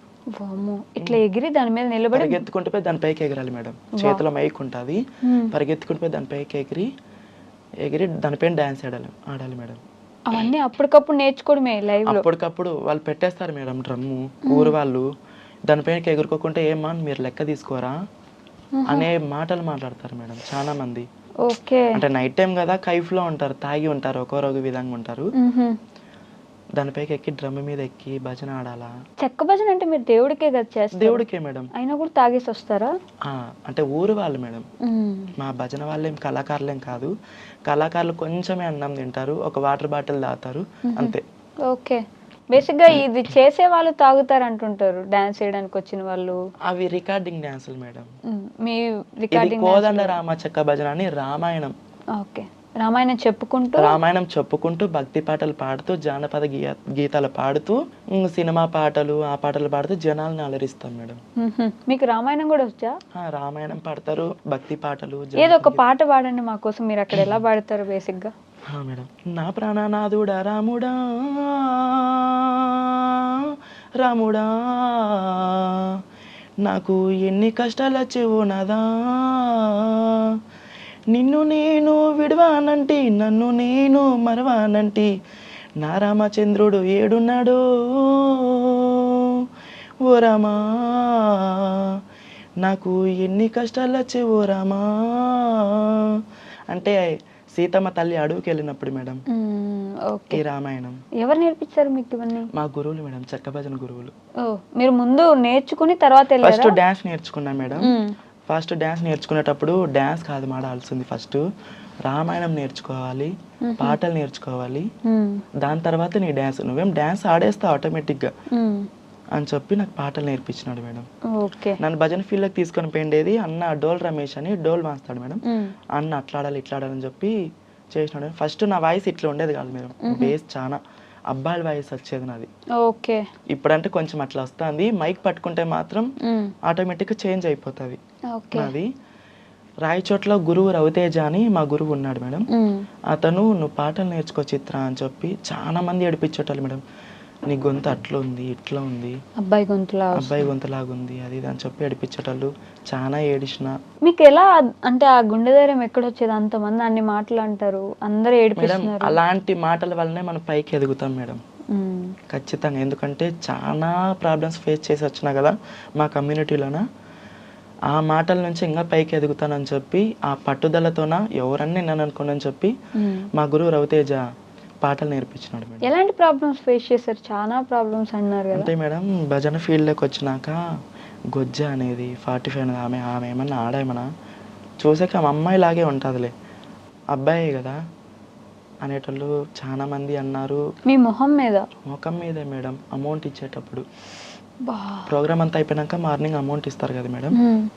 ఇట్లా ఎగిరి దాని మీద నిలబడి పరిగెత్తుకుంటూ పోయి దాని పైకి ఎగరాలి మేడం. చేతిలో మైక్ ఉంటుంది, పరిగెత్తుకుంటూ పోయి దాని పైకి ఎగిరి దానిపైన డాన్స్ ఆడాలి మేడం. అవన్నీ అప్పటికప్పుడు నేర్చుకోవడమే లైవ్ లో? అప్పటికప్పుడు వాళ్ళు పెట్టేస్తారు మేడం డ్రమ్ము. ఊరు వాళ్ళు దానిపైన ఎగురుకోకుంటే ఏమా మీరు లెక్క తీసుకోరా అనే మాటలు మాట్లాడతారు మేడం చాలా మంది. అంటే నైట్ టైం కదా, కైఫ్ లో ఉంటారు, తాగి ఉంటారు, ఒక్కొక్క విధంగా ఉంటారు. దానిపైకి ఎక్కి డ్రమ్ మీద ఎక్కి భజన ఆడాలా. చెక్క భజన అంటే మీరు దేవుడికే కదా చేస్తారు? దేవుడికే మేడం. అయినా కూడా తాగేసి వస్తారా? అంటే ఊరు వాళ్ళు మేడం, మా భజన వాళ్ళు ఏం కళాకారులేం కాదు. కళాకారులు కొంచెమే అన్నం తింటారు, ఒక వాటర్ బాటిల్ తాగుతారు అంతే. ఓకే. బేసిక్ గా ఇది చేసే వాళ్ళు తాగుతారు అంటుంటారు, డాన్స్ చేయడానికి వచ్చిన వాళ్ళు. అవి రికార్డింగ్ డాన్సులు మేడం. మీ రికార్డింగ్ కోదండ రామ చెక్క భజన అని రామాయణం. ఓకే. రామాయణం చెప్పుకుంటూ రామాయణం చెప్పుకుంటూ భక్తి పాటలు పాడుతూ జానపద గీతాలు పాడుతూ సినిమా పాటలు ఆ పాటలు పాడుతూ జనాల్ని అలరిస్తాం మేడం. మీకు రామాయణం కూడా వచ్చా? రామాయణం పాడతారు, భక్తి పాటలు. ఏదో ఒక పాట పాడండి మా కోసం. మీరు అక్కడ ఎలా పాడతారు బేసిక్ గా? మేడం, నా ప్రాణనాథుడా రాముడా రాముడా, నాకు ఎన్ని కష్టాలు వచ్చేవో నాదా, నిన్ను నేను విడవానంటి నన్ను నేను మరవానంటి, నా రామచంద్రుడు ఏడున్నాడో ఓ రామా, నాకు ఎన్ని కష్టాలు వచ్చేవో రామా. అంటే సీతమ్మ తల్లి అడవికి వెళ్ళినప్పుడు మేడం ఈ రామాయణం. ఎవరు నేర్పించారు మీకు ఇవన్నీ? మా గురువులు మేడం, చెక్క భజన గురువులు. మీరు ముందు నేర్చుకుని తర్వాత ఫస్ట్ డాన్స్ నేర్చుకున్నా మేడం. ఫస్ట్ డాన్స్ నేర్చుకునేటప్పుడు డాన్స్ కాదు మాడాల్సింది, ఫస్ట్ రామాయణం నేర్చుకోవాలి, పాటలు నేర్చుకోవాలి, దాని తర్వాత నీ డాన్స్. నువ్వేం డాన్స్ ఆడేస్తావు ఆటోమేటిక్గా అని చెప్పి నాకు పాటలు నేర్పించినాడు మేడం. నన్ను భజన ఫీల్డ్లోకి తీసుకొని పోయిండేది అన్న డోల్ రమేష్ అని, డోల్ వాస్తాడు మేడం. అన్న అట్లాడాలి ఇట్లాడాలని చెప్పి చేసినాడు. ఫస్ట్ నా వాయిస్ ఇట్లా ఉండేది కాదు మేడం, బేస్ చాలా అబ్బాయిల వాయిస్ వచ్చేది నాది. ఇప్పుడంటే కొంచెం అట్లా వస్తుంది, మైక్ పట్టుకుంటే మాత్రం ఆటోమేటిక్గా చేంజ్ అయిపోతుంది నాది. రాయచోట్ల గురువు రవితేజ అని మా గురువు ఉన్నాడు మేడం. అతను నువ్వు పాటలు నేర్చుకో చిత్ర అని చెప్పి చాలా మంది ఏడిపించేటోళ్ళు మేడం. నీ గొంతు అట్లా ఉంది ఇట్లా ఉంది, అబ్బాయి గొంతులాగా ఉంది అది ఇది అని చెప్పి ఏడిపించేటోళ్ళు. చాలా ఏడిచిన. మీకు ఎలా అంటే ఆ గుండె ధైర్యం ఎక్కడొచ్చేది? అంతమంది అన్ని మాటలు అంటారు, అందరూ ఏడిపిస్తున్నారు. అలాంటి మాటల వల్లనే మనం పైకి ఎదుగుతాం మేడం ఖచ్చితంగా. ఎందుకంటే చాలా ప్రాబ్లమ్స్ ఫేస్ చేసి వచ్చినా కదా మా కమ్యూనిటీలోన, ఆ మాటల నుంచి ఇంకా పైకి ఎదుగుతానని చెప్పి ఆ పట్టుదలతోన ఎవరన్నా నేను అనుకోనని చెప్పి మా గురువు రవితేజ పాటలు నేర్పించినాడు మేడం. ఎలాంటి ప్రాబ్లమ్స్ ఫేస్ చేశారు? చాలా ప్రాబ్లమ్స్ అన్నారు కదా. అంటే మేడం భజన ఫీల్డ్లోకి వచ్చినాక గొజ్జ అనేది 45 ఆమె ఏమన్నా ఆడేమన్నా చూసాక ఆమె అమ్మాయి లాగే ఉంటుందిలే, అబ్బాయి కదా అనేటోళ్ళు చాలా మంది అన్నారు. మీ ముఖం మీదే మేడం అమౌంట్ ఇచ్చేటప్పుడు ప్రోగ్రామ్ అంతా అయిపోయినాక మార్నింగ్ అమౌంట్ ఇస్తారు కదా మేడం,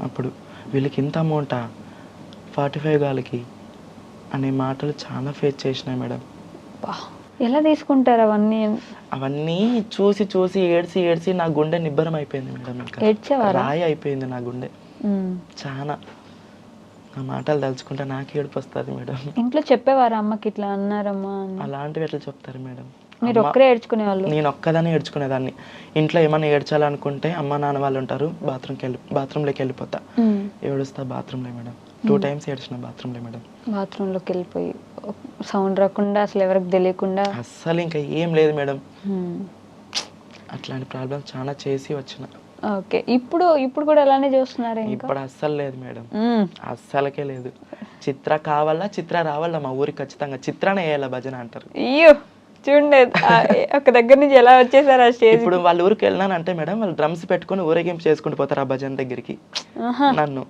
అప్పుడు వీళ్ళకి ఇంత అమౌంటా 45 గాలకి అనే మాటలు చాలా ఫేస్ చేసినాయి మేడం. ఎలా తీసుకుంటారు అవన్నీ? అవన్నీ చూసి చూసి ఏడ్చి ఏడ్చి నా గుండె నిబ్బరం అయిపోయింది మేడం. ఇంకా రాయి అయిపోయింది నా గుండె చాలా. ఆ మాటలు తలుచుకుంటే నాకు ఏడుపు వస్తుంది మేడం. ఇంట్లో చెప్పేవారు అమ్మకి ఇట్లా అన్నారమ్మా? అలాంటివి ఎట్లా చెప్తారు మేడం? మీరు ఒక్కరే ఏడ్చుకునేవాళ్ళు? నేను ఒక్కదానే ఏడ్చుకునేదాన్ని. ఇంట్లో ఏమైనా ఏడ్చాలనుకుంటే అమ్మ నాన్న వాళ్ళు ఉంటారు, బాత్రూంలోకి వెళ్ళిపోతా, ఏడుస్తా బాత్రూంలో మేడం. 2 times ఏడ్చిన బాత్రూంలో మేడం. బాత్రూంలోకి వెళ్ళిపోయి సౌండ్ రాకుండా అసలు ఎవరికి తెలియకుండా అస్సలు ఇంకా ఏం లేదు మేడం. అట్లాంటి ప్రాబ్లమ్స్ చాలా చేసి వచ్చిన. ఓకే, ఇప్పుడు కూడా అలానే చూస్తున్నారు? ఇప్పుడు అస్సలు లేదు మేడం, అస్సలకే లేదు. చిత్ర కావాలా చిత్ర రావాలా మా ఊరికి ఖచ్చితంగా, చిత్రానే వేయాల భజన అంటారు. అయ్యో చూడండి ఒక దగ్గర నుంచి ఎలా వచ్చేసారు ఆ స్టేజ్. ఇప్పుడు వాళ్ళ ఊరికి వెళ్ళినాను అంటే మేడం వాళ్ళు డ్రమ్స్ పెట్టుకుని ఊరేగింపు చేసుకుంటూ పోతారు ఆ భజన దగ్గరికి. నన్ను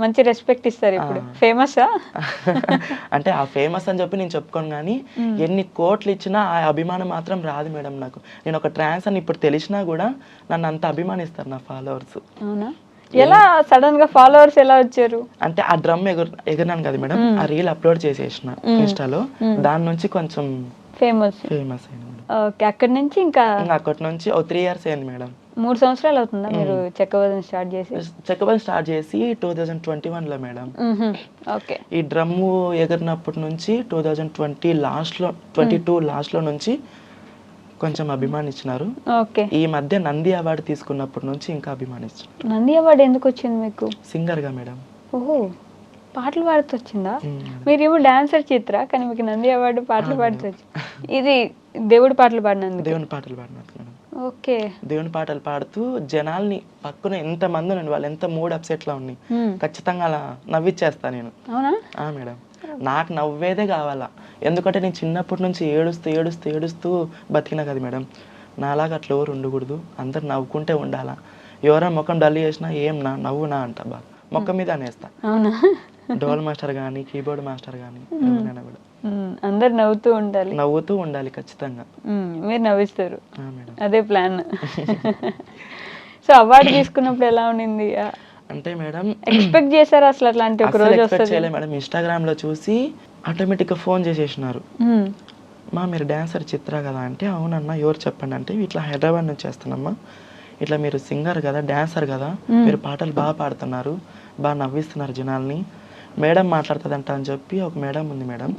మంచి రెస్పెక్ట్ ఇస్తారు. ఇప్పుడు ఫేమసా? అంటే ఆ ఫేమస్ అని చెప్పి నేను చెప్పుకోను, కానీ ఎన్ని కోట్లు ఇచ్చినా ఆ అభిమానం మాత్రం రాదు మేడం నాకు. నేను ఒక ట్రాన్స్ అని ఇప్పుడు తెలిసినా కూడా నన్ను అంత అభిమానిస్తారు నా ఫాలోవర్స్. అవునా? ఎలా సడన్ గా ఫాలోవర్స్ ఎలా వచ్చారు? అంటే ఆ డ్రమ్ ఎగరనాను కదా మేడం, ఆ రీల్ అప్లోడ్ చేసేసిన ఇన్స్టాలో, దాని నుంచి కొంచెం ఫేమస్ అయింది. ఓకే, అక్కడి నుంచి ఇంకా అక్కడి నుంచి 3 years అయింది మేడం. 3 సంవత్సరాలు అవుతుందా మీరు చెక్కబజన స్టార్ట్ చేసి? చెక్కబజన స్టార్ట్ చేసి 2021లో మేడం. ఓకే, ఈ డ్రమ్ము ఎగిరినప్పటి నుంచి 2020 లాస్ట్లో 22 లాస్ట్లో నుంచి కొంచెం అభిమానించినారు. ఓకే, ఈ మధ్య నంది అవార్డు తీసుకున్నప్పటి నుంచి ఇంకా అభిమానించారు. నంది అవార్డు ఎందుకు వచ్చింది మీకు? సింగర్ గా మేడం. ఓహో, పాటలు పాడుతూ వచ్చిందా? మీరేమో డాన్సర్ చిత్ర, కానీ మీకు నంది అవార్డు పాటలు పాడుతూ వచ్చింది. ఇది దేవుడి పాటలు పాడినందుకు? దేవుని పాటలు పాడినందుకు మేడం. ఓకే, దేవుని పాటలు పాడుతూ జనాల్ని పక్కన ఎంత మంది ఉండి వాళ్ళు ఎంత మూడ్ అప్సెట్ లో ఉన్నాయి ఖచ్చితంగా అలా నవ్విచ్చేస్తా నేను. అవునా? మేడం, నాకు నవ్వేదే కావాలా. ఎందుకంటే నేను చిన్నప్పటి నుంచి ఏడుస్తూ ఏడుస్తూ ఏడుస్తూ బతికినా కదా మేడం. నాలాగా అట్లా ఎవరు ఉండకూడదు, అందరు నవ్వుకుంటే ఉండాలా. ఎవరైనా ముఖం డల్ చేసినా ఏం నవ్వునా అంట బాగా మొక్క మీద అనేస్తా. అవునా? డోల్ మాస్టర్ కానీ కీబోర్డ్ మాస్టర్ కానీ కూడా అందరు నవ్వుతూ ఉండాలి ఖచ్చితంగా. మీరు నవ్విస్తారు, అదే ప్లాన్. సో అవార్డు తీసుకున్నప్పుడు ఎలా ఉండింది? అంటే మేడం ఎక్స్పెక్ట్ చేశారు అసలు అట్లాంటి ఒక రోజు ఎక్స్పెక్ట్ చేయలేదు మేడం. ఇన్స్టాగ్రామ్ లో చూసి ఆటోమేటిక్గా ఫోన్ చేసేసినారు. మీరు డ్యాన్సర్ చిత్ర కదా అంటే, అవునన్నా ఎవరు చెప్పండి అంటే, ఇట్లా హైదరాబాద్ నుంచి వస్తానమ్మా, ఇట్లా మీరు సింగర్ కదా, డ్యాన్సర్ కదా, మీరు పాటలు బాగా పాడుతున్నారు, బాగా నవ్విస్తున్నారు జనాల్ని, మేడం మాట్లాడుతుందంట అని చెప్పి ఒక మేడం ఉంది మేడం,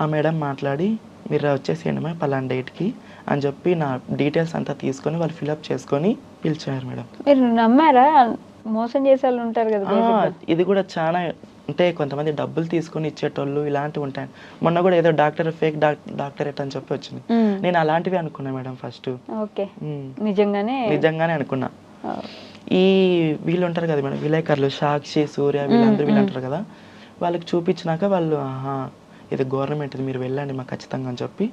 ఆ మేడం మాట్లాడి మీరు వచ్చేసేయండి పలానా డేట్కి అని చెప్పి నా డీటెయిల్స్ అంతా తీసుకొని వాళ్ళు ఫిల్అప్ చేసుకొని పిలిచారు మేడం. మీరు నమ్మారా? మోసం చేసే వాళ్ళు ఉంటారు కదా. ఇది కూడా చాలా అంటే కొంతమంది డబ్బులు తీసుకొని ఇచ్చేటోళ్ళు ఇలాంటివి ఉంటాయి. మొన్న కూడా ఏదో డాక్టర్ ఫేక్ డాక్టరేట్ అని చెప్పి వచ్చింది. నేను అలాంటివి అనుకున్నా మేడం ఫస్ట్. నిజంగానే అనుకున్నా. ఈ వీళ్ళు ఉంటారు కదా మేడం, విలేకరులు, సాక్షి, సూర్య, వీళ్ళందరూ వీళ్ళు అంటారు కదా, వాళ్ళకి చూపించినాక వాళ్ళు ఇది గవర్నమెంట్, మీరు వెళ్ళండి మాకు ఖచ్చితంగా అని చెప్పి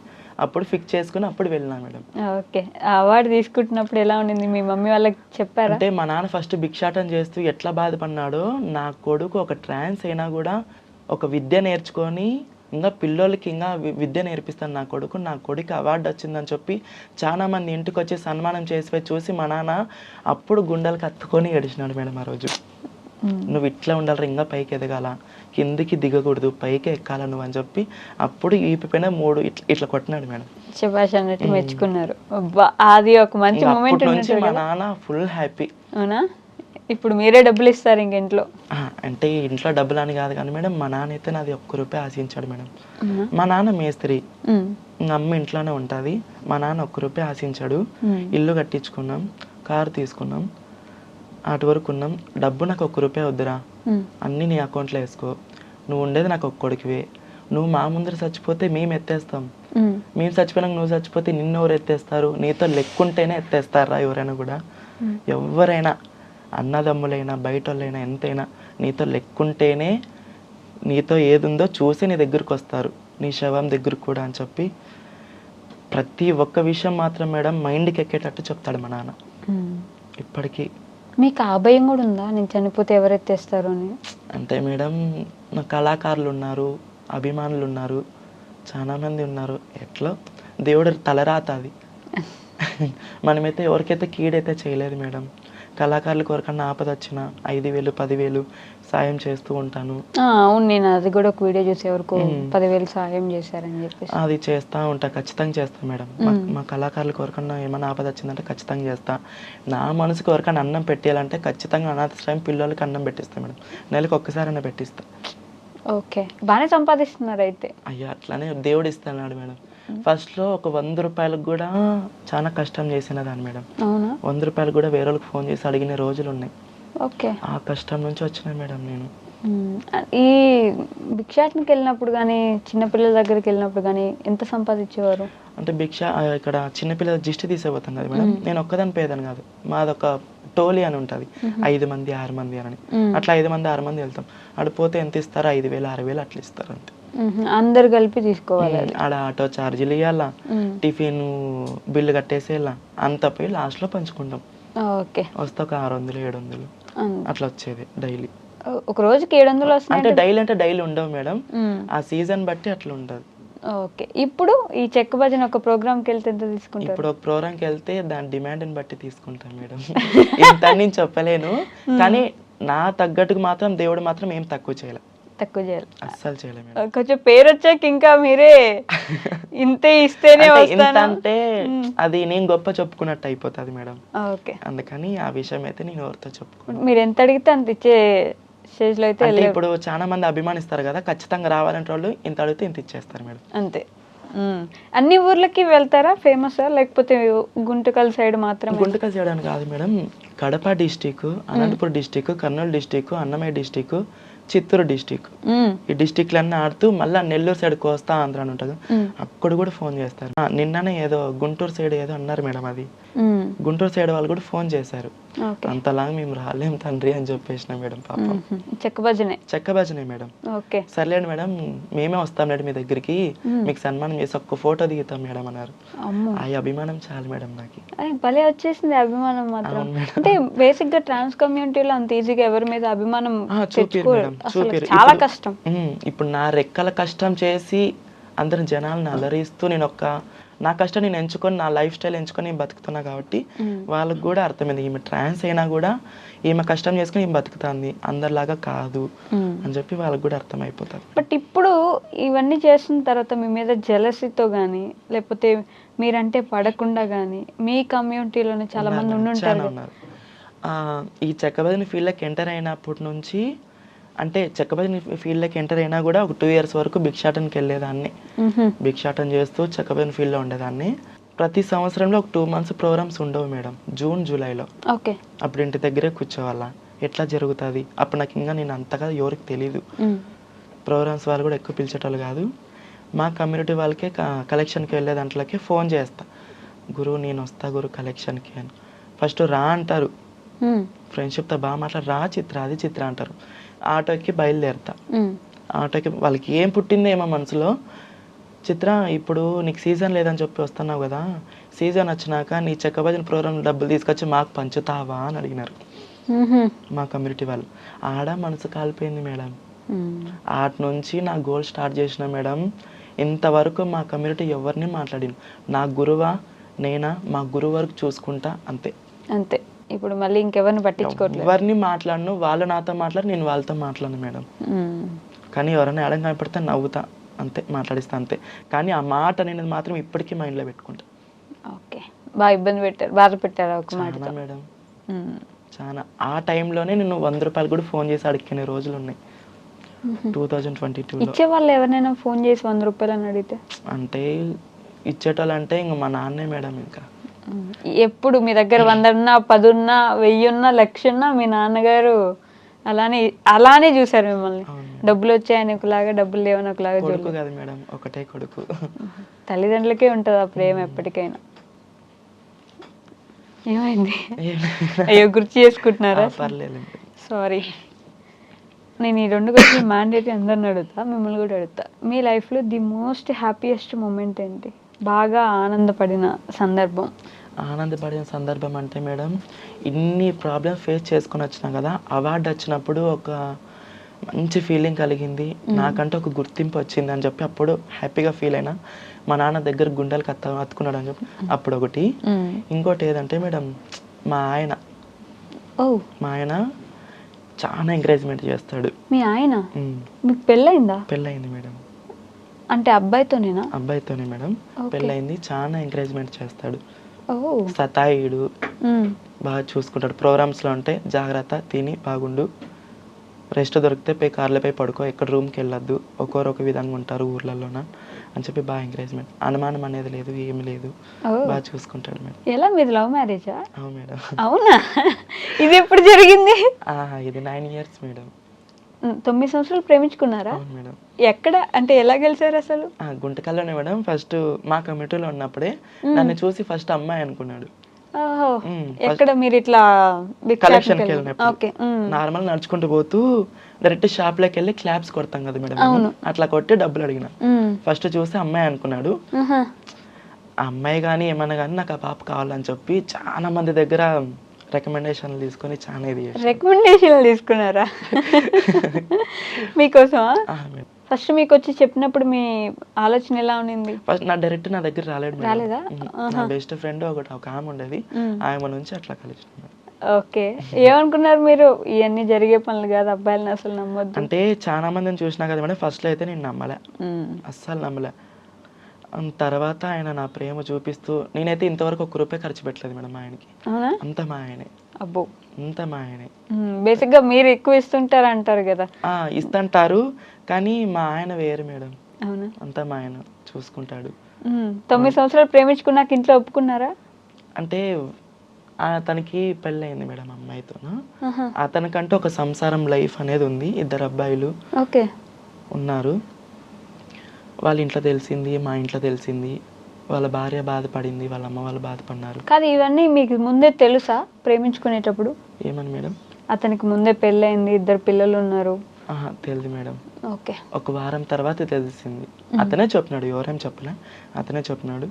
అప్పుడు ఫిక్స్ చేసుకుని అప్పుడు వెళ్ళినా మేడం. ఓకే. అవార్డు తీసుకుంటున్నప్పుడు ఎలా ఉండింది? మీ మమ్మీ వాళ్ళకి చెప్పారా? అంటే మా నాన్న ఫస్ట్ భిక్షాటం చేస్తూ ఎట్లా బాధపడినాడో, నా కొడుకు ఒక ట్రాన్స్ అయినా కూడా ఒక విద్య నేర్చుకొని ఇంకా పిల్లలకి ఇంకా విద్య నేర్పిస్తాను నా కొడుకు అవార్డు వచ్చిందని చెప్పి చాలా మంది ఇంటికి వచ్చి సన్మానం చేసి చూసి మా నాన్న అప్పుడు గుండెలకు అత్తుకొని ఏడిచినాడు మేడం. ఆ రోజు నువ్వు ఇట్లా ఉండాలి, ఇంకా పైకి ఎదగాల, కిందికి దిగకూడదు, పైకి ఎక్కాల నువ్వు అని చెప్పి అప్పుడు ఈపిపోయిన 3 ఇట్లా కొట్టినాడు మేడం. శభాష్ అన్నట్టు మెచ్చుకున్నారు. అది ఒక మంచి మూమెంట్ నుంచి మా నాన్న ఫుల్ హ్యాపీ. అవునా? ఇప్పుడు మీరే డబ్బులు ఇస్తారు ఇంక ఇంట్లో? అంటే ఇంట్లో డబ్బులు అని కాదు కానీ మేడం, మా నాన్న అయితే నాది ₹1 ఆశించాడు మేడం. మా నాన్న మేస్త్రి, అమ్మ ఇంట్లోనే ఉంటుంది. మా నాన్న ₹1 ఆశించాడు. ఇల్లు కట్టించుకున్నాం, కారు తీసుకున్నాం, అటు వరకు ఉన్నాం. డబ్బు నాకు ₹1 వద్దురా, అన్నీ నీ అకౌంట్లో వేసుకో, నువ్వు ఉండేది నాకు ఒక్క కొడుకువే, నువ్వు మా ముందర చచ్చిపోతే మేము ఎత్తేస్తాం, మేము చచ్చిపోయినాక నువ్వు చచ్చిపోతే నిన్ను ఎవరు ఎత్తేస్తారు, నీతో లెక్కుంటేనే ఎత్తేస్తారా ఎవరైనా కూడా, ఎవరైనా అన్నదమ్ములైనా బయట వాళ్ళైనా ఎంతైనా నీతో లెక్కుంటేనే, నీతో ఏది ఉందో చూసి నీ దగ్గరకు వస్తారు, నీ శవం దగ్గరకు కూడా అని చెప్పి ప్రతి ఒక్క విషయం మాత్రం మేడం మైండ్కి ఎక్కేటట్టు చెప్తాడు మా నాన్న ఇప్పటికీ. మీకు ఆ భయం కూడా ఉందా, నేను చనిపోతే ఎవరు ఎత్తేస్తారు అని? అంటే మేడం నా కళాకారులు ఉన్నారు, అభిమానులు ఉన్నారు, చాలా మంది ఉన్నారు, ఎట్లా దేవుడు తలరాత అది. మనమైతే ఎవరికైతే కీడైతే చేయలేదు మేడం. కళాకారులకు ఎవరికన్నా ఆపద వచ్చినా 5,000 10,000 సాయం చేస్తూ ఉంటాను. అవును, నేను అది కూడా ఒక వీడియో చూసి ఎవరికో 10,000 సాయం చేశారని చెప్పేసి అది చేస్తూ ఉంటా, ఖచ్చితంగా చేస్తాను మేడం. మా కళాకారులకు ఎవరికన్నా ఏమైనా ఆపద వచ్చిందంటే ఖచ్చితంగా చేస్తా. నా మనసుకు ఎవరికైనా అన్నం పెట్టేయాలంటే ఖచ్చితంగా అనాథాశ్రయం పిల్లలకి అన్నం పెట్టిస్తాను మేడం. నెలకు ఒక్కసారైనా పెట్టిస్తా. ఓకే, బాగానే సంపాదిస్తున్నారు అయితే. అయ్యా అట్లానే దేవుడు ఇస్తున్నాడు మేడం. ఫస్ట్లో ఒక ₹100 కూడా చాలా కష్టం చేసిన దాన్ని మేడం. ₹100 కూడా వేరే వాళ్ళకి ఫోన్ చేసి అడిగిన రోజులు ఉన్నాయి. ఓకే, ఆ కష్టం నుంచి వచ్చిన మేడం నేను. ఈ భిక్షాటనకి వెళ్ళినప్పుడు కానీ చిన్నపిల్లల దగ్గరికి వెళ్ళినప్పుడు కానీ ఎంత సంపాదించేవారు? అంటే ఇక్కడ చిన్నపిల్లల దిష్టి తీసేపోతాం కదా మేడం, నేను ఒక్కదాని పేదని కాదు, మాదొక టోలీ అని ఉంటుంది, 5 మంది 6 మంది అని, అట్లా 5 మంది 6 మంది వెళ్తాం. ఆడ పోతే ఎంత ఇస్తారు, 5,000 6,000 అట్లా ఇస్తారు అంతే. అందరు కలిపి తీసుకోవాలి. ఆడ ఆటో ఛార్జీలు ఇవ్వాలా, టిఫిన్ బిల్లు కట్టేసేలా, అంత పోయి లాస్ట్ లో పంచుకుంటాం. వస్తే ఒక 600 700 అట్లా వచ్చేది డైలీ. ఒక రోజుకి 700 వస్తాయి అంటే డైలీ ఉండవు మేడం, ఆ సీజన్ బట్టి అట్లా ఉండదు. ఓకే, ఇప్పుడు ఈ చెక్క భజన ఒక ప్రోగ్రామ్కి వెళ్తే ఎంత తీసుకుంటారు? ఇప్పుడు ఒక ప్రోగ్రామ్కి వెళ్తే దాని డిమాండ్ని బట్టి తీసుకుంటాం మేడం. ఇంత నేను చెప్పలేను, కానీ నా తగ్గట్టుకు మాత్రం దేవుడు మాత్రం ఏం తక్కువ చేయాలి, అస్సలు చేయలేదు. కొంచెం పేరు వచ్చాక ఇంకా మీరే ఇంతే ఇస్తేనే అంటే అది నేను గొప్ప చెప్పుకున్నట్టు అయిపోతుంది మేడం. ఓకే, అందుకని ఆ విషయం అయితే నేను ఎవరితో చెప్పుకున్నాను. మీరు ఎంత అడిగితే అంత ఇచ్చే స్టేజ్ లో అయితే. ఇప్పుడు చాలా మంది అభిమానిస్తారు కదా, ఖచ్చితంగా రావాలంటే వాళ్ళు ఇంత అడిగితే ఇంత ఇచ్చేస్తారు మేడం, అంతే. అన్ని ఊర్లకి వెళ్తారా ఫేమస్, లేకపోతే గుంటకల్ సైడ్ మాత్రం? గుంటకల్ సైడ్ అని కాదు madam, Kadapa district, Anantapuram district, Kurnool district, Annamayya district, Chittoor district, ఈ డిస్టిక్లన్నీ ఆడుతూ మళ్ళీ నెల్లూరు సైడ్ కోస్తా ఆంధ్ర అని ఉంటుంది, అక్కడ కూడా ఫోన్ చేస్తారు. నిన్ననే ఏదో గుంటూరు సైడ్ ఏదో అన్నారు మేడం, అది గుంటూరు సైడ్ వాళ్ళు కూడా ఫోన్ చేశారు, అంతలాగా మేము రాలేం తండ్రి అని చెప్పేసిన మేడం. పాపం చెక్క భజనే మేడం. సర్లేండి మేడం, మేమే వస్తాం మేడం మీ దగ్గరికి, మీకు సన్మానం చేసి ఒక్క ఫోటో దిగుతాం మేడం అన్నారు. ఆ అభిమానం చాలు మేడం నాకు. భలే వచ్చేసింది అభిమానం మాత్రం. అంటే బేసిక్ గా ట్రాన్స్ కమ్యూనిటీలో అంత ఈజీగా ఎవరి మీద అభిమానం చూపిరు, చాలా కష్టం. ఇప్పుడు నా రెక్కల కష్టం చేసి అందరు జనాలను అలరిస్తూ నేను ఒక నా కష్టం నేను ఎంచుకొని నా లైఫ్ స్టైల్ ఎంచుకొని నేను బతుకుతున్నా కాబట్టి వాళ్ళకి కూడా అర్థమైంది ఈమె ట్రాన్స్ అయినా కూడా ఈమె కష్టం చేసుకుని ఈమె బతుకుతుంది, అందరిలాగా కాదు అని చెప్పి వాళ్ళకి కూడా అర్థమైపోతుంది. బట్ ఇప్పుడు ఇవన్నీ చేస్తున్న తర్వాత మీ మీద జెలసీతో కానీ లేకపోతే మీరంటే పడకుండా కానీ మీ కమ్యూనిటీలోనే చాలా మంది ఉండుంటారు. ఉన్నారు. ఈ చెక్కబదిని ఫీల్డ్లోకి ఎంటర్ అయినప్పటి నుంచి అంటే చెక్కబదిని ఫీల్డ్లోకి ఎంటర్ అయినా కూడా ఒక 2 years వరకు భిక్షాటనకి వెళ్ళేదాన్ని. భిక్షాటన చేస్తూ చెక్కబదిని ఫీల్డ్లో ఉండేదాన్ని. ప్రతి సంవత్సరంలో ఒక 2 months ప్రోగ్రామ్స్ ఉండవు మేడం, జూన్ జూలైలో. ఓకే. అప్పుడు ఇంటి దగ్గరే కూర్చోవాలా, ఎట్లా జరుగుతుంది అప్పుడు నాకు ఇంకా నేను అంతగా ఎవరికి తెలీదు. ప్రోగ్రామ్స్ వాళ్ళు కూడా ఎక్కువ పిలిచేటోళ్ళు కాదు. మా కమ్యూనిటీ వాళ్ళకే కలెక్షన్కి వెళ్ళే దాంట్లోకి ఫోన్ చేస్తా, గురువు నేను వస్తా గురు కలెక్షన్కి అని. ఫస్ట్ రా అంటారు, ఫ్రెండ్షిప్తో బాగా మాట్లాడి రా చిత్ర అది చిత్ర అంటారు. ఆటోకి బయలుదేరుతా. ఆటోకి వాళ్ళకి ఏం పుట్టిందో ఏమో మనసులో, చిత్ర ఇప్పుడు నీకు సీజన్ లేదని చెప్పి వస్తున్నావు కదా, సీజన్ వచ్చినాక నీ చెక్కబదిన ప్రోగ్రామ్ డబ్బులు తీసుకొచ్చి మాకు పంచుతావా అని అడిగినారు మా కమ్యూనిటీ వాళ్ళు. ఆడ మనసు కాలిపోయింది మేడం. ఆట నుంచి నా గోల్ స్టార్ట్ చేసిన మేడం. ఇంతవరకు మా కమ్యూనిటీ ఎవరిని మాట్లాడిన, నా గురువా నేనా మా గురువు వరకు చూసుకుంటా అంతే. అంతే. ఇప్పుడు మళ్ళీ ఇంకెవరిని పట్టించుకోవట్లేదు. ఎవరిని మాట్లాడను, వాళ్ళు నాతో మాట్లాడి నేను వాళ్ళతో మాట్లాడను మేడం. కానీ ఎవరైనా ఎడం కనపడితే నవ్వుతా అంతే, మాట్లాడిస్తా అంతే. కానీ ఆ మాట అనేది మాత్రం ఇప్పటికీ మైండ్లో పెట్టుకుంటా. ఓకే. బాగా ఇబ్బంది పెట్టారు, బాధ పెట్టారు ఒక మాట మేడం. చాలా ఆ టైంలోనే నేను 100 రూపాయలు కూడా ఫోన్ చేసి అడిగిన రోజులు ఉన్నాయి 2022లో. ఇచ్చేవాళ్ళు ఎవరైనా ఫోన్ చేసి 100 రూపాయలు అని అడిగితే? అంటే ఇచ్చేటోళ్ళు అంటే ఇంక మా నాన్నే మేడం. ఇంకా ఎప్పుడు మీ దగ్గర 100 ఉన్నా 10 ఉన్నా 1000 ఉన్నా 1,00,000 ఉన్నా మీ నాన్నగారు అలానే చూసారు మిమ్మల్ని. డబ్బులు వచ్చాయని ఒకలాగా, డబ్బులు లేవని ఒకలాగా. కొడుకు కాదు మేడం, ఒకటే కొడుకు. తల్లిదండ్రులకే ఉంటుంది ఆ ప్రేమ ఎప్పటికైనా. ఏమైంది? అయ్యో గుర్తు చేసుకుంటున్నారా? పర్లేదు. సారీ. నేను ఈ 2 క్వశ్చన్లు మ్యాండేటరీ అందరిని అడుగుతా, మిమ్మల్ని కూడా అడుగుతా. మీ లైఫ్లో ది మోస్ట్ హ్యాపీయెస్ట్ మూమెంట్ ఏంటి? బాగా ఆనందపడిన సందర్భం? ఆనందపడిన సందర్భం అంటే మేడం, ఇన్ని ప్రాబ్లమ్స్ ఫేస్ చేసుకొని వచ్చినా కదా, అవార్డు వచ్చినప్పుడు ఒక మంచి ఫీలింగ్ కలిగింది. నాకంటే ఒక గుర్తింపు వచ్చింది అని చెప్పి అప్పుడు హ్యాపీగా ఫీల్ అయినా. మా నాన్న దగ్గర గుండెలకు అతుకున్నాడు అని చెప్పి అప్పుడు ఒకటి. ఇంకోటి ఏదంటే మేడం, మా ఆయన చాలా ఎంకరేజ్మెంట్ చేస్తాడు. మీ ఆయన? మీకు పెళ్ళయిందా? పెళ్ళయింది మేడం. అంటే అబ్బాయితోనేనా? అబ్బాయితోనే మేడం, పెళ్ళయింది. చాలా ఎంకరేజ్మెంట్ చేస్తాడు, సతాయిడు, బాగా చూసుకుంటాడు. ప్రోగ్రామ్స్లో ఉంటే జాగ్రత్త, తిని బాగుండు, రెస్ట్ దొరికితే పోయి కార్లపై పడుకో, ఎక్కడ రూమ్కి వెళ్ళొద్దు, ఒక్కొక్క విధంగా ఉంటారు ఊర్లలోన అని చెప్పి బాగా ఎంకరేజ్మెంట్. అనుమానం అనేది లేదు, ఏమి లేదు, బాగా చూసుకుంటాడు మేడం. ఎలా, మీది లవ్ మ్యారేజా? అవును మేడం. అవునా? ఇది ఎప్పుడు జరిగింది? ఇది 9 years మేడం. 9 సంవత్సరాలు ప్రేమించుకున్నారా? అవును మేడం. ఎక్కడ అంటే ఎలా గెలిచారు అసలు? గుంటకల్లోనే మేడం. ఫస్ట్ మా కమిటీలో ఉన్నప్పుడే నన్ను చూసి ఫస్ట్ అమ్మాయి అనుకున్నాడు. ఎక్కడ మీరు ఇట్లా కలెక్షన్కి వెళ్ళినప్పుడు నార్మల్ నడుచుకుంటూ పోతూ డైరెక్ట్ షాప్ లోకి వెళ్ళి క్లాప్స్ కొడతాం కదా మేడం, అట్లా కొట్టి డబ్బులు అడిగిన. ఫస్ట్ చూసి అమ్మాయి అనుకున్నాడు. ఆ అమ్మాయి కానీ ఏమన్నా కానీ నాకు ఆ పాప కావాలని చెప్పి చాలా మంది దగ్గర రికమెండేషన్లు తీసుకొని చాలా ఇది. రికమెండేషన్లు తీసుకున్నారా మీకోసం? ఫస్ట్ మీకు వచ్చి చెప్పినప్పుడు మీ ఆలోచన ఎలా ఉండింది? ఫస్ట్ నా డైరెక్ట్ నా దగ్గర రాలేదా? నా బెస్ట్ ఫ్రెండ్ ఒక ఆమె ఉండేది, ఆమె నుంచి అట్లా కలిసి. ఓకే. ఏమనుకున్నారు మీరు? ఇవన్నీ జరిగే పనులు కాదు, అబ్బాయిలను అసలు నమ్మొద్దు అంటే. చాలా మందిని చూసినా కదా మేడం, ఫస్ట్ లో అయితే నేను నమ్మలే, అస్సలు నమ్మలే. తర్వాత ఆయన నా ప్రేమ చూపిస్తూ, నేనైతే ఇంతవరకు 1 రూపాయి ఖర్చు పెట్టలేదు మేడం ఆయనకి. అంత మా ఆయనే. అబ్బో, అంత మా ఆయనే. బేసిక్ గా మీరు ఎక్కువ ఇస్తుంటారు అంటారు కదా. ఇస్తుంటారు కానీ మా ఆయన వేరు మేడం. అవునా? అంతా మా ఆయన చూసుకుంటాడు. 9 సంవత్సరాలు ప్రేమించుకున్నాక ఇంట్లో ఒప్పుకున్నారా? అంటే అతనికి పెళ్ళయింది మేడం అమ్మాయితో. అతనికంటూ ఒక సంసారం లైఫ్ అనేది ఉంది, 2 అబ్బాయిలు ఉన్నారు. వాళ్ళ ఇంట్లో తెలిసింది, మా ఇంట్లో తెలిసింది, వాళ్ళ భార్య బాధపడింది, వాళ్ళ అమ్మ వాళ్ళు బాధపడినారు. కాదు, ఇవన్నీ మీకు ముందే తెలుసా ప్రేమించుకునేటప్పుడు? ఏమని మేడం? అతనికి ముందే పెళ్ళయింది, 2 పిల్లలు ఉన్నారు. తెలియదు మేడం. ఓకే. 1 వారం తర్వాత తెలిసింది. అతనే చెప్పినాడు, ఎవరేం చెప్పలే, అతనే చెప్పినాడు.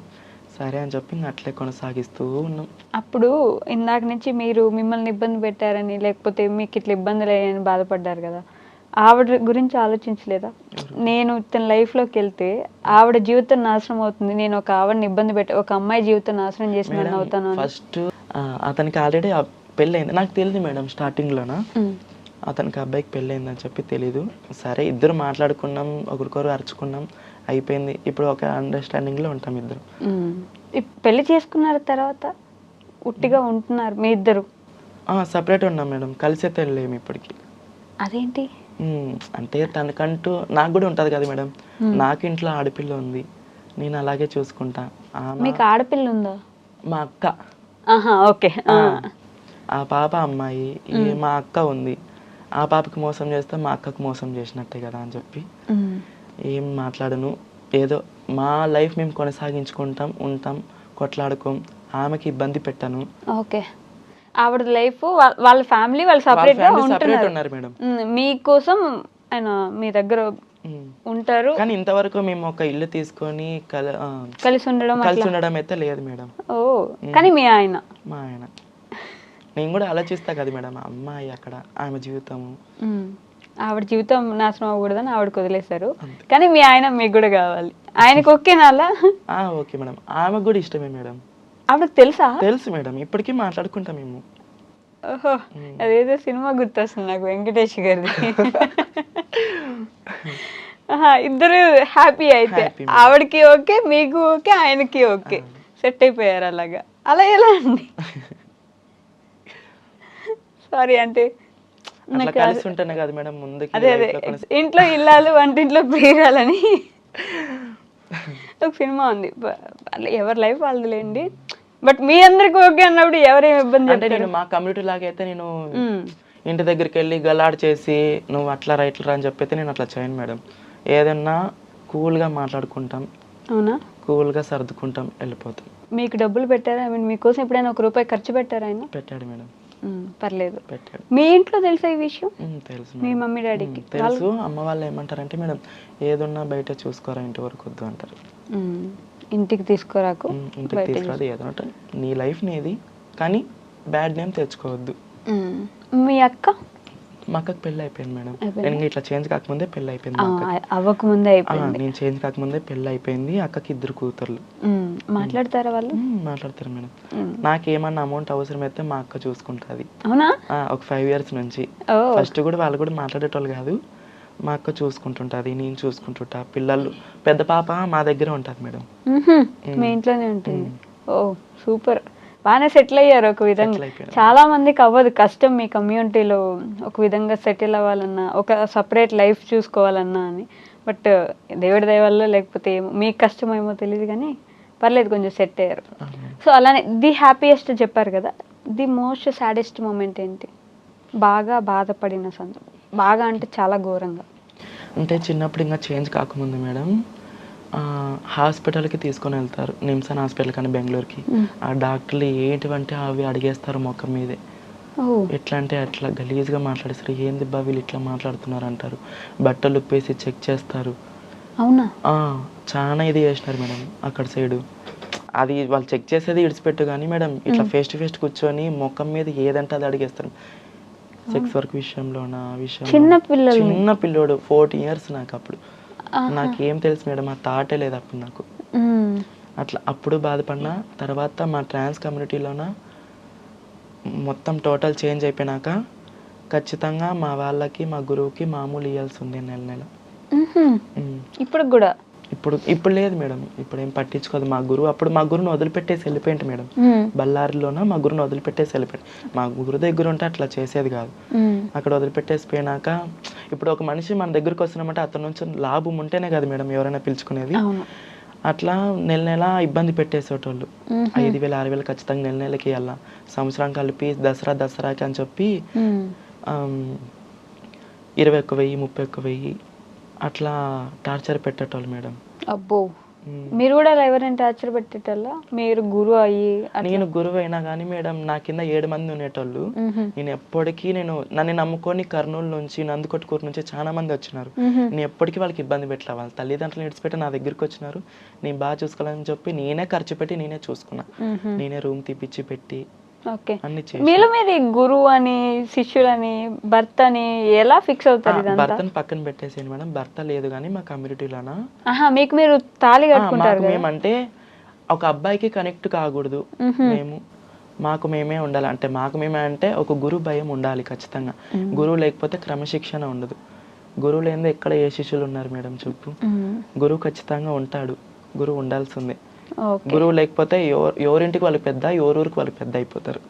సరే అని చెప్పి అట్లే కొనసాగిస్తూ ఉన్నాం. అప్పుడు ఇందాక నుంచి మీరు మిమ్మల్ని ఇబ్బంది పెట్టారని, లేకపోతే మీకు ఇట్లా ఇబ్బందులు అయ్యాయని బాధపడ్డారు కదా, ఆవిడ గురించి ఆలోచించలేదా? నేను తన లైఫ్లోకి వెళ్తే ఆవిడ జీవితం నాశనం అవుతుంది, నేను ఒక ఆవిడని ఇబ్బంది పెట్టి ఒక అమ్మాయి జీవితం నాశనం చేసిన అవుతాను. ఫస్ట్ అతనికి ఆల్రెడీ పెళ్ళయింది నాకు తెలియదు మేడం. స్టార్టింగ్లోన అతనికి అబ్బాయికి పెళ్ళయిందని చెప్పి తెలీదు. సరే ఇద్దరు మాట్లాడుకున్నాం, ఒకరికొకరు అరుచుకున్నాం, అయిపోయింది. ఇప్పుడు ఒక అండర్స్టాండింగ్లో ఉంటాం ఇద్దరు. పెళ్లి చేసుకున్నారు తర్వాత ఉట్టిగా ఉంటున్నారు మీ ఇద్దరు? సపరేట్ ఉన్నాం మేడం, కలిసే తెలియలేము ఇప్పటికి. అదేంటి? అంటే తనకంటూ నాకు కూడా ఉంటుంది కదా మేడం. నాకు ఇంట్లో ఆడపిల్ల ఉంది, నేను అలాగే చూసుకుంటా. మీకు ఆడపిల్ల ఉందా? మా అక్క. ఓకే. ఆ పాప అమ్మాయి, మా అక్క ఉంది. ఆ పాపకి మోసం చేస్తే మా అక్కకు మోసం చేసినట్టే కదా అని చెప్పి ఏం మాట్లాడను. ఏదో మా లైఫ్ మేము కొనసాగించుకుంటాం, ఉంటాం, కొట్లాడుకోం. ఆమెకి ఇబ్బంది పెట్టాను. ఓకే. ఆవిడ లైఫ్, వాళ్ళ ఫ్యామిలీ వాళ్ళు సపరేట్ ఉన్నారు మేడం. మీకోసం ఆయన మీ దగ్గర ఉంటారు. కానీ ఇంతవరకు మేము ఒక ఇల్లు తీసుకొని కలిసి ఉండడం అయితే లేదు మేడం. కానీ మీ ఆయన, మా ఆయన, నేను కూడా ఆలోచిస్తా కదా మేడం, అమ్మాయి అక్కడ ఆమె జీవితం, ఆవిడ జీవితం నాశనం అవ్వకూడదని ఆవిడకి వదిలేశారు. కానీ మీ ఆయన మీకు కూడా కావాలి. ఆయనకు ఓకేనా అలా? ఓకే మేడం, ఆమెకు కూడా ఇష్టమే మేడం. ఆవిడకి తెలుసా? తెలుసు మేడం, ఇప్పటికీ మాట్లాడుకుంటాం మేము. ఓహో, అదేదో సినిమా గుర్తొస్తుంది నాకు, వెంకటేష్ గారిది. ఇద్దరు హ్యాపీ అయితే, ఆవిడకి ఓకే, మీకు ఓకే, ఆయనకి ఓకే, సెట్ అయిపోయారు అలాగా. అలా ఎలా అండి? సారీ అంటే కలిసి ఉంటేనే కదా మేడం ముందుకి. అదే ఇంట్లో ఇల్లాలు వంటింట్లో ప్రియురాలని ఒక సినిమా ఉంది. ఎవరి లైఫ్ వాళ్ళదిలేండి, బట్ మీ అందరికి ఓకే అన్నప్పుడు ఎవరేం ఇబ్బంది? అంటే నేను మా కమ్యూనిటీ లాగా అయితే నేను ఇంటి దగ్గరికి వెళ్ళి గలాడ్ చేసి నువ్వు అట్లా రైట్లరా అని చెప్పైతే నేను అట్లా చేయను మేడం. ఏదన్నా కూల్గా మాట్లాడుకుంటాం. అవునా? కూల్గా సర్దుకుంటాం, వెళ్ళిపోతాం. మీకు డబ్బులు పెట్టారా? ఐ మీన్ మీకోసం ఎప్పుడైనా ₹1 ఖర్చు పెట్టారా ఆయన? పెట్టాడు మేడం. పర్లేదు. పెట్టాడు. మీ ఇంట్లో తెలుసా ఈ విషయం? తెలుసు. మీ మమ్మీ డాడీకి తెలుసు. అమ్మ వాళ్ళు ఏమంటారంటే మేడం, ఏదున్నా బయట చూసుకోరా, ఇంటి వరకు వద్దు అంటారు. ఇంటికి తీసుకురాకు, ఇంటికి తీసుకురాదు, ఏదంటే నీ లైఫ్ నీది, కానీ బ్యాడ్ నేమ్ తెచ్చుకోవద్దు. మీ అక్క? మా అక్కకి పెళ్ళి అయిపోయింది మేడం. నేను ఇట్లా చేంజ్ కాకముందే పెళ్ళి అయిపోయింది. అవ్వకముందే అయిపోయింది. నేను చేంజ్ కాకముందే పెళ్ళి అయిపోయింది. అక్కకి 2 కూతుర్లు. మాట్లాడతారా వాళ్ళు? మాట్లాడతారు మేడం. నాకేమన్నా అమౌంట్ అవసరం అయితే మా అక్క చూసుకుంటుంది. అవునా? ఒక 5 years నుంచి. ఫస్ట్ కూడా వాళ్ళు కూడా మాట్లాడేటోళ్ళు కాదు, మా అక్క చూసుకుంటుంటది, నేను చూసుకుంటుంటా. పిల్లలు, పెద్ద పాప మా దగ్గర ఉంటుంది మేడం. మీ ఇంట్లోనే ఉంటుంది. ఓ సూపర్, బాగానే సెటిల్ అయ్యారు ఒక విధంగా. చాలా మందికి అవ్వదు, కష్టం మీ కమ్యూనిటీలో ఒక విధంగా సెటిల్ అవ్వాలన్నా, ఒక సపరేట్ లైఫ్ చూసుకోవాలన్నా అని. బట్ దేవుడి దయ వల్ల లేకపోతే మీకు కష్టం ఏమో తెలియదు, కానీ పర్లేదు, కొంచెం సెట్ అయ్యారు. సో అలానే ది హ్యాపీయెస్ట్ చెప్పారు కదా, ది మోస్ట్ సాడెస్ట్ మూమెంట్ ఏంటి? బాగా బాధపడిన సందర్భం, బాగా అంటే చాలా ఘోరంగా. అంటే చిన్నప్పుడు ఇంకా చేంజ్ కాకముందు మేడం, హాస్పిటల్కి తీసుకొని వెళ్తారు, నిమ్సన్ హాస్పిటల్ కానీ బెంగళూరుకి. ఆ డాక్టర్లు ఏంటివంటే అవి అడిగేస్తారు ముఖం మీదే. ఎట్లా అంటే అట్లా గలీజ్గా మాట్లాడేస్తారు. ఏంది బా వీళ్ళు ఇట్లా మాట్లాడుతున్నారు అంటారు. బట్టలు ఉప్పేసి చెక్ చేస్తారు. అవునా? చాలా ఇది చేసినారు మేడం అక్కడ సైడు. అది వాళ్ళు చెక్ చేసేది ఇడిచిపెట్టు కానీ మేడం, ఇట్లా ఫేస్ టు ఫేస్ కూర్చొని ముఖం మీద ఏదంటే అది అడిగేస్తారు. సెక్స్ వర్క్ విషయంలో, నా విషయం, చిన్న పిల్లోడు 14 years నాకు. అప్పుడు నాకేం తెలుసు మేడం, ఆ థాటే లేదు అప్పుడు నాకు. అట్లా అప్పుడు బాధపడినా. తర్వాత మా ట్రాన్స్ కమ్యూనిటీలోన మొత్తం టోటల్ చేంజ్ అయిపోయినాక ఖచ్చితంగా మా వాళ్ళకి, మా గురువుకి మామూలు ఇవ్వాల్సి ఉంది నెల. ఇప్పుడు కూడా? ఇప్పుడు లేదు మేడం, ఇప్పుడు ఏం పట్టించుకోదు మా గురువు. అప్పుడు మా గురువుని వదిలిపెట్టేసి వెళ్ళిపోయింది మేడం. బళ్ళారిలోన మా గురువుని వదిలిపెట్టేసి వెళ్ళిపోయింది. మా గురు దగ్గర ఉంటే అట్లా చేసేది కాదు. అక్కడ వదిలిపెట్టేసి పోయినాక ఇప్పుడు ఒక మనిషి మన దగ్గరకు వస్తున్నామంటే అతని నుంచి లాభం ఉంటేనే కదా మేడం ఎవరైనా పిలుచుకునేది. అట్లా నెల ఇబ్బంది పెట్టేసేటోళ్ళు. 5,000 6,000 ఖచ్చితంగా నెలకి ఇవ్వాల. సంవత్సరం కలిపి దసరాకి అని చెప్పి 21,000 31,000 అట్లా టార్చర్ పెట్టేటోళ్ళు మేడం. అబ్బో, మీరు కూడా ఎవరైనా టార్చర్ పెట్టేటోళ్ళా? మీరు గురువు అయ్యి? నేను గురువు అయినా కానీ మేడం, నా కింద 7 మంది ఉండేటోళ్ళు. నేను ఎప్పటికీ నన్ను నమ్ముకొని కర్నూలు నుంచి, నందికొట్కూరు నుంచి చాలా మంది వచ్చినారు. నేను ఎప్పటికీ వాళ్ళకి ఇబ్బంది పెట్టలే. వాళ్ళ తల్లిదండ్రులు విడిచిపెట్టి నా దగ్గరికి వచ్చినారు. నేను బాగా చూసుకోవాలని చెప్పి నేనే ఖర్చు పెట్టి నేనే చూసుకున్నా. నేనే రూమ్ తీపిచ్చి పెట్టి ఓకే. అన్ని మీలో మీరు గురువు అని, శిష్యులని, భర్త అని ఎలా ఫిక్స్ అవుతారు ఇదంతా? భర్తను పక్కన పెట్టేసేయండి మేడం, భర్త లేదు కానీ మా కమ్యూనిటీలోనా మీకు మీరు తాళి కట్టుకుంటారు కదా? మేమంటే ఒక అబ్బాయికి కనెక్ట్ కాకూడదు, మేము మాకు మేమే ఉండాలి. అంటే మాకు మేమే అంటే ఒక గురువు భయం ఉండాలి ఖచ్చితంగా. గురువు లేకపోతే క్రమశిక్షణ ఉండదు. గురువు లేనిదే ఎక్కడ ఏ శిష్యులు ఉన్నారు మేడం చెప్పు? గురువు ఖచ్చితంగా ఉంటాడు, గురువు ఉండాల్సిందే. గురువు లేకపోతే ఎవరింటికి వాళ్ళు పెద్ద, ఎవరూరికి వాళ్ళు పెద్ద అయిపోతారు.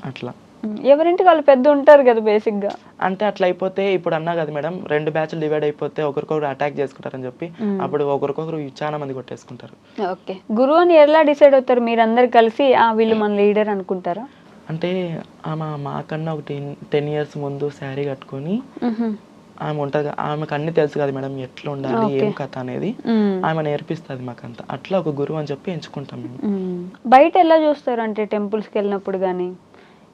అట్లా ఎవరింటికి వాళ్ళు పెద్ద ఉంటారు కదా బేసిక్ గా. అంటే అట్లా అయిపోతే ఇప్పుడు అన్నా కదా మేడం, 2 బ్యాచ్లు డివైడ్ అయిపోతే ఒకరికొకరు అటాక్ చేసుకుంటారని చెప్పి అప్పుడు ఒకరికొకరు చాలా మంది కొట్టేసుకుంటారు. ఓకే. గురువు అని ఎలా డిసైడ్ అవుతారు? మీరు అందరు కలిసి వీళ్ళు మన లీడర్ అనుకుంటారా? అంటే ఆమె మాకన్నా ఒక 10 years ముందు శారీ కట్టుకొని ఆమె ఉంటుంది, ఆమెకు అన్ని తెలుసు కదా మేడం, ఎట్లా ఉండాలి ఏం కథ అనేది ఆమె నేర్పిస్తుంది మాకంతా. అట్లా ఒక గురువు అని చెప్పి ఎంచుకుంటాం మేము. బయట ఎలా చూస్తారు అంటే టెంపుల్స్కి వెళ్ళినప్పుడు కానీ,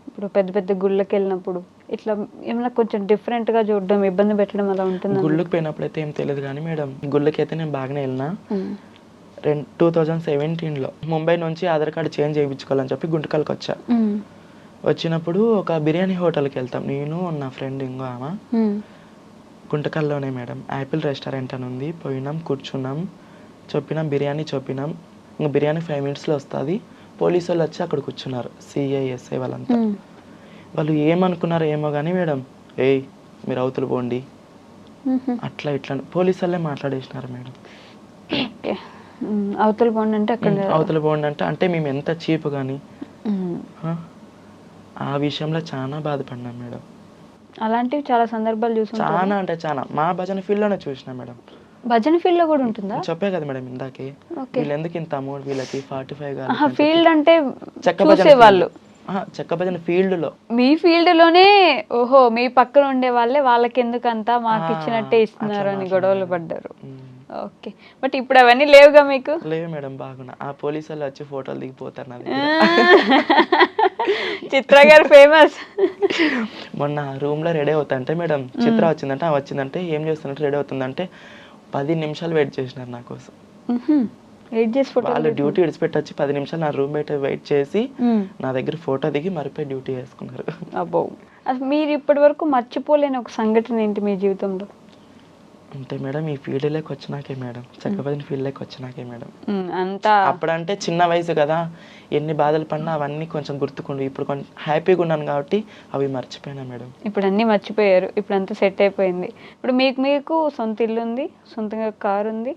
ఇప్పుడు పెద్ద పెద్ద గుళ్ళకి వెళ్ళినప్పుడు ఇట్లా ఏమైనా కొంచెం డిఫరెంట్ గా చూడడం, ఇబ్బంది పెట్టడం అలా ఉంటుంది? గుళ్ళకి పోయినప్పుడు అయితే ఏం తెలియదు కానీ మేడం, గుళ్ళకి అయితే నేను బాగానే వెళ్ళినా. 2017లో ముంబై నుంచి ఆధార్ కార్డు చేంజ్ చేయించుకోవాలని చెప్పి గుంటకల్కి వచ్చా. వచ్చినప్పుడు ఒక బిర్యానీ హోటల్కి వెళ్తాం, నేను నా ఫ్రెండ్ ఇంకో ఆమె. గుంటకల్లోనే మేడం, యాపిల్ రెస్టారెంట్ అని ఉంది. పోయినాం, కూర్చున్నాం, చెప్పినాం బిర్యానీ చెప్పినాం. ఇంకా బిర్యానీ 5 minutesలో వస్తుంది. పోలీసు వాళ్ళు వచ్చి అక్కడ కూర్చున్నారు, CISI వాళ్ళంతా. వాళ్ళు ఏమనుకున్నారో ఏమో కానీ మేడం, ఏయ్ మీరు అవతల పోండి అట్లా ఇట్లా పోలీసు వాళ్ళే మాట్లాడేసినారు మేడం. అవతల పోండి అంటే అక్కడ అవతల పోండి అంటే మేము ఎంత చీప్ కానీ ఆ విషయంలో చాలా బాధపడినాం మేడం. అలాంటివి చాలా సందర్భాలు చూసి చాలా అంటే చాలా మా భజన ఫీల్డ్లోనే చూసినా మేడం. భజన ఫీల్డ్ లో కూడా ఉంటుందా? చెప్పే కదా మేడం ఇందాకే, వీళ్ళు ఎందుకు ఇంత అమౌంట్ వీళ్ళకి 45 ఫీల్డ్ అంటే చెక్క భజన వాళ్ళు, చెక్క భజన ఫీల్డ్ లో. మీ ఫీల్డ్ లోనే ఓహో మీ పక్కన ఉండే వాళ్ళే వాళ్ళకి ఎందుకు అంతా మాకు ఇచ్చినట్టే ఇస్తున్నారు అని గొడవలు పడ్డారు. ఓకే. బట్ ఇప్పుడు అవన్నీ లేవుగా మీకు? లేవు మేడం, బాగున్నా. ఆ పోలీసు వాళ్ళు వచ్చి ఫోటోలు దిగిపోతారు నాది. చిత్ర గారు ఫేమస్. మొన్న రూమ్ లో రెడీ అవుతుంటే మేడం, చిత్ర వచ్చిందంటే ఏం చేస్తున్నట్టు రెడీ అవుతుందంటే 10 నిమిషాలు వెయిట్ చేసినారు నా కోసం. వాళ్ళు డ్యూటీ విడిచిపెట్టొచ్చి 10 నిమిషాలు నా రూమ్ బయట వెయిట్ చేసి నా దగ్గర ఫోటో దిగి మరిపోయి డ్యూటీ వేసుకున్నారు. అబ్బో. మీరు ఇప్పటి వరకు మర్చిపోలేని ఒక సంఘటన ఏంటి మీ జీవితంలో? అంటే మేడం ఈ ఫీల్డ్లోకి వచ్చినాకే మేడం, చెక్కబదిన ఫీల్డ్లోకి వచ్చినాకే మేడం. అంతా అప్పుడంటే చిన్న వయసు కదా, ఎన్ని బాధలు పడినా అవన్నీ కొంచెం గుర్తుకుండు. ఇప్పుడు కొంచెం హ్యాపీగా ఉన్నాను కాబట్టి అవి మర్చిపోయినా మేడం. ఇప్పుడు అన్నీ మర్చిపోయారు, ఇప్పుడు అంతా సెట్ అయిపోయింది. ఇప్పుడు మీకు సొంత ఇల్లు ఉంది, సొంతంగా కారు ఉంది,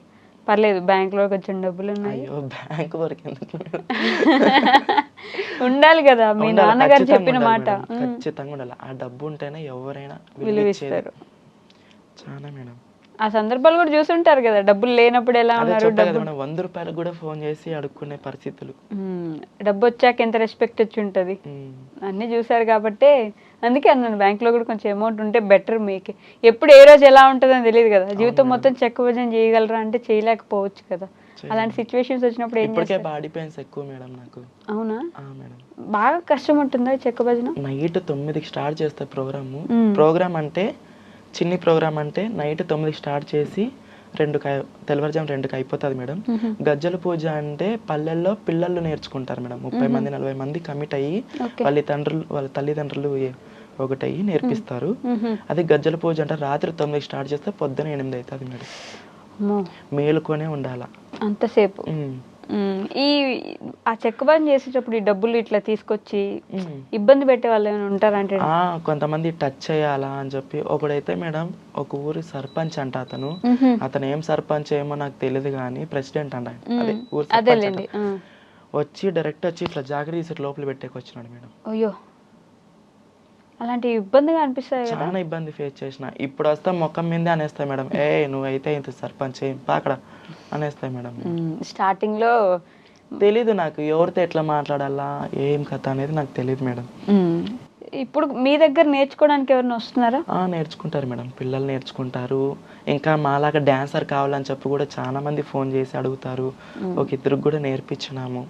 పర్లేదు, బ్యాంకులో కొంచెం డబ్బులు ఉన్నాయి. అయ్యో బ్యాంక్ వరకు ఎందుకు ఉండాలి కదా, మీ నాన్నగారు చెప్పిన మాట. ఖచ్చితంగా ఉండాలి, ఆ డబ్బు ఉంటేనే ఎవరైనా విలువిస్తారు. చాలా మేడం. ఆ సందర్భాలు కూడా చూసుంటారు కదా, డబ్బులు లేనప్పుడు ఎలా ఉన్నారు. 100 రూపాయలు కూడా ఫోన్ చేసి అడుక్కునే పరిస్థితులు. డబ్బు వచ్చాక ఎంత రెస్పెక్ట్ వచ్చి ఉంటది, అన్ని చూసారు కాబట్టి అందుకే అన్నాను బ్యాంక్ లో కూడా కొంచెం అమౌంట్ ఉంటే బెటర్. మీకు ఎప్పుడు ఏ రోజు ఎలా ఉంటుందని తెలియదు కదా, జీవితం మొత్తం చెక్క భజన చేయగలరా అంటే చేయలేకపోవచ్చు కదా. అలాంటి సిచ్యువేషన్స్ వచ్చినప్పుడు ఏం చేస్తారు? బాడీ పెయిన్స్ ఎక్కువ మేడం నాకు. అవునా మేడం, బాగా కష్టం ఉంటుందా చెక్క భజన? నైట్ 9కి స్టార్ట్ చేస్తే ప్రోగ్రామ్ అంటే చిన్ని ప్రోగ్రామ్ అంటే నైట్ 9కి స్టార్ట్ చేసి తెల్లవారుజాము 2కి అయిపోతుంది మేడం. గజ్జల పూజ అంటే పల్లెల్లో పిల్లలు నేర్చుకుంటారు మేడం, 30 మంది 40 మంది కమిట్ అయ్యి వాళ్ళ తల్లిదండ్రులు ఒకటయ్యి నేర్పిస్తారు. అది గజ్జల పూజ అంటే రాత్రి 9కి స్టార్ట్ చేస్తే పొద్దున 8 అవుతుంది మేడం. మేలుకొనే ఉండాలా అంతసేపు. ఆ చెక్క భజన చేసేటప్పుడు ఈ డబ్బులు ఇట్లా తీసుకొచ్చి ఇబ్బంది పెట్టే వాళ్ళు ఏమైనా ఉంటారంటే? కొంతమంది టచ్ చేయాలా అని చెప్పి. ఒకడైతే మేడం ఒక ఊరి సర్పంచ్ అంట, అతను ఏం సర్పంచ్ ఏమో నాకు తెలియదు కానీ ప్రెసిడెంట్ అంట, అదే ఊరి సర్పంచ్. వచ్చి డైరెక్ట్ వచ్చి ఇట్లా జాగ్రత్త తీసి లోపల పెట్టేకొచ్చినాడు మేడం. అయ్యో, అలాంటి ఇబ్బందిగా అనిపిస్తాయి కదా. చాలా ఇబ్బంది ఫేస్ చేసిన. ఇప్పుడు వస్తా మొక్కం మీదే అనేస్తాయి మేడం, నువ్వైతే ఇంత సర్పంచ్ ఏం అక్కడ అనేస్తాయి మేడం. స్టార్టింగ్ లో తెలీదు నాకు ఎవరితో ఎట్లా మాట్లాడాలా ఏం కథ అనేది నాకు తెలియదు మేడం. ఇప్పుడు మీ దగ్గర నేర్చుకోవడానికి ఎవరైనా వస్తున్నారా? నేర్చుకుంటారు మేడం, పిల్లలు నేర్చుకుంటారు. ఇంకా మాలాగా డాన్సర్ కావాలని చెప్పి కూడా చాలా మంది ఫోన్ చేసి అడుగుతారు. ఒక 2 కూడా నేర్పించినాము.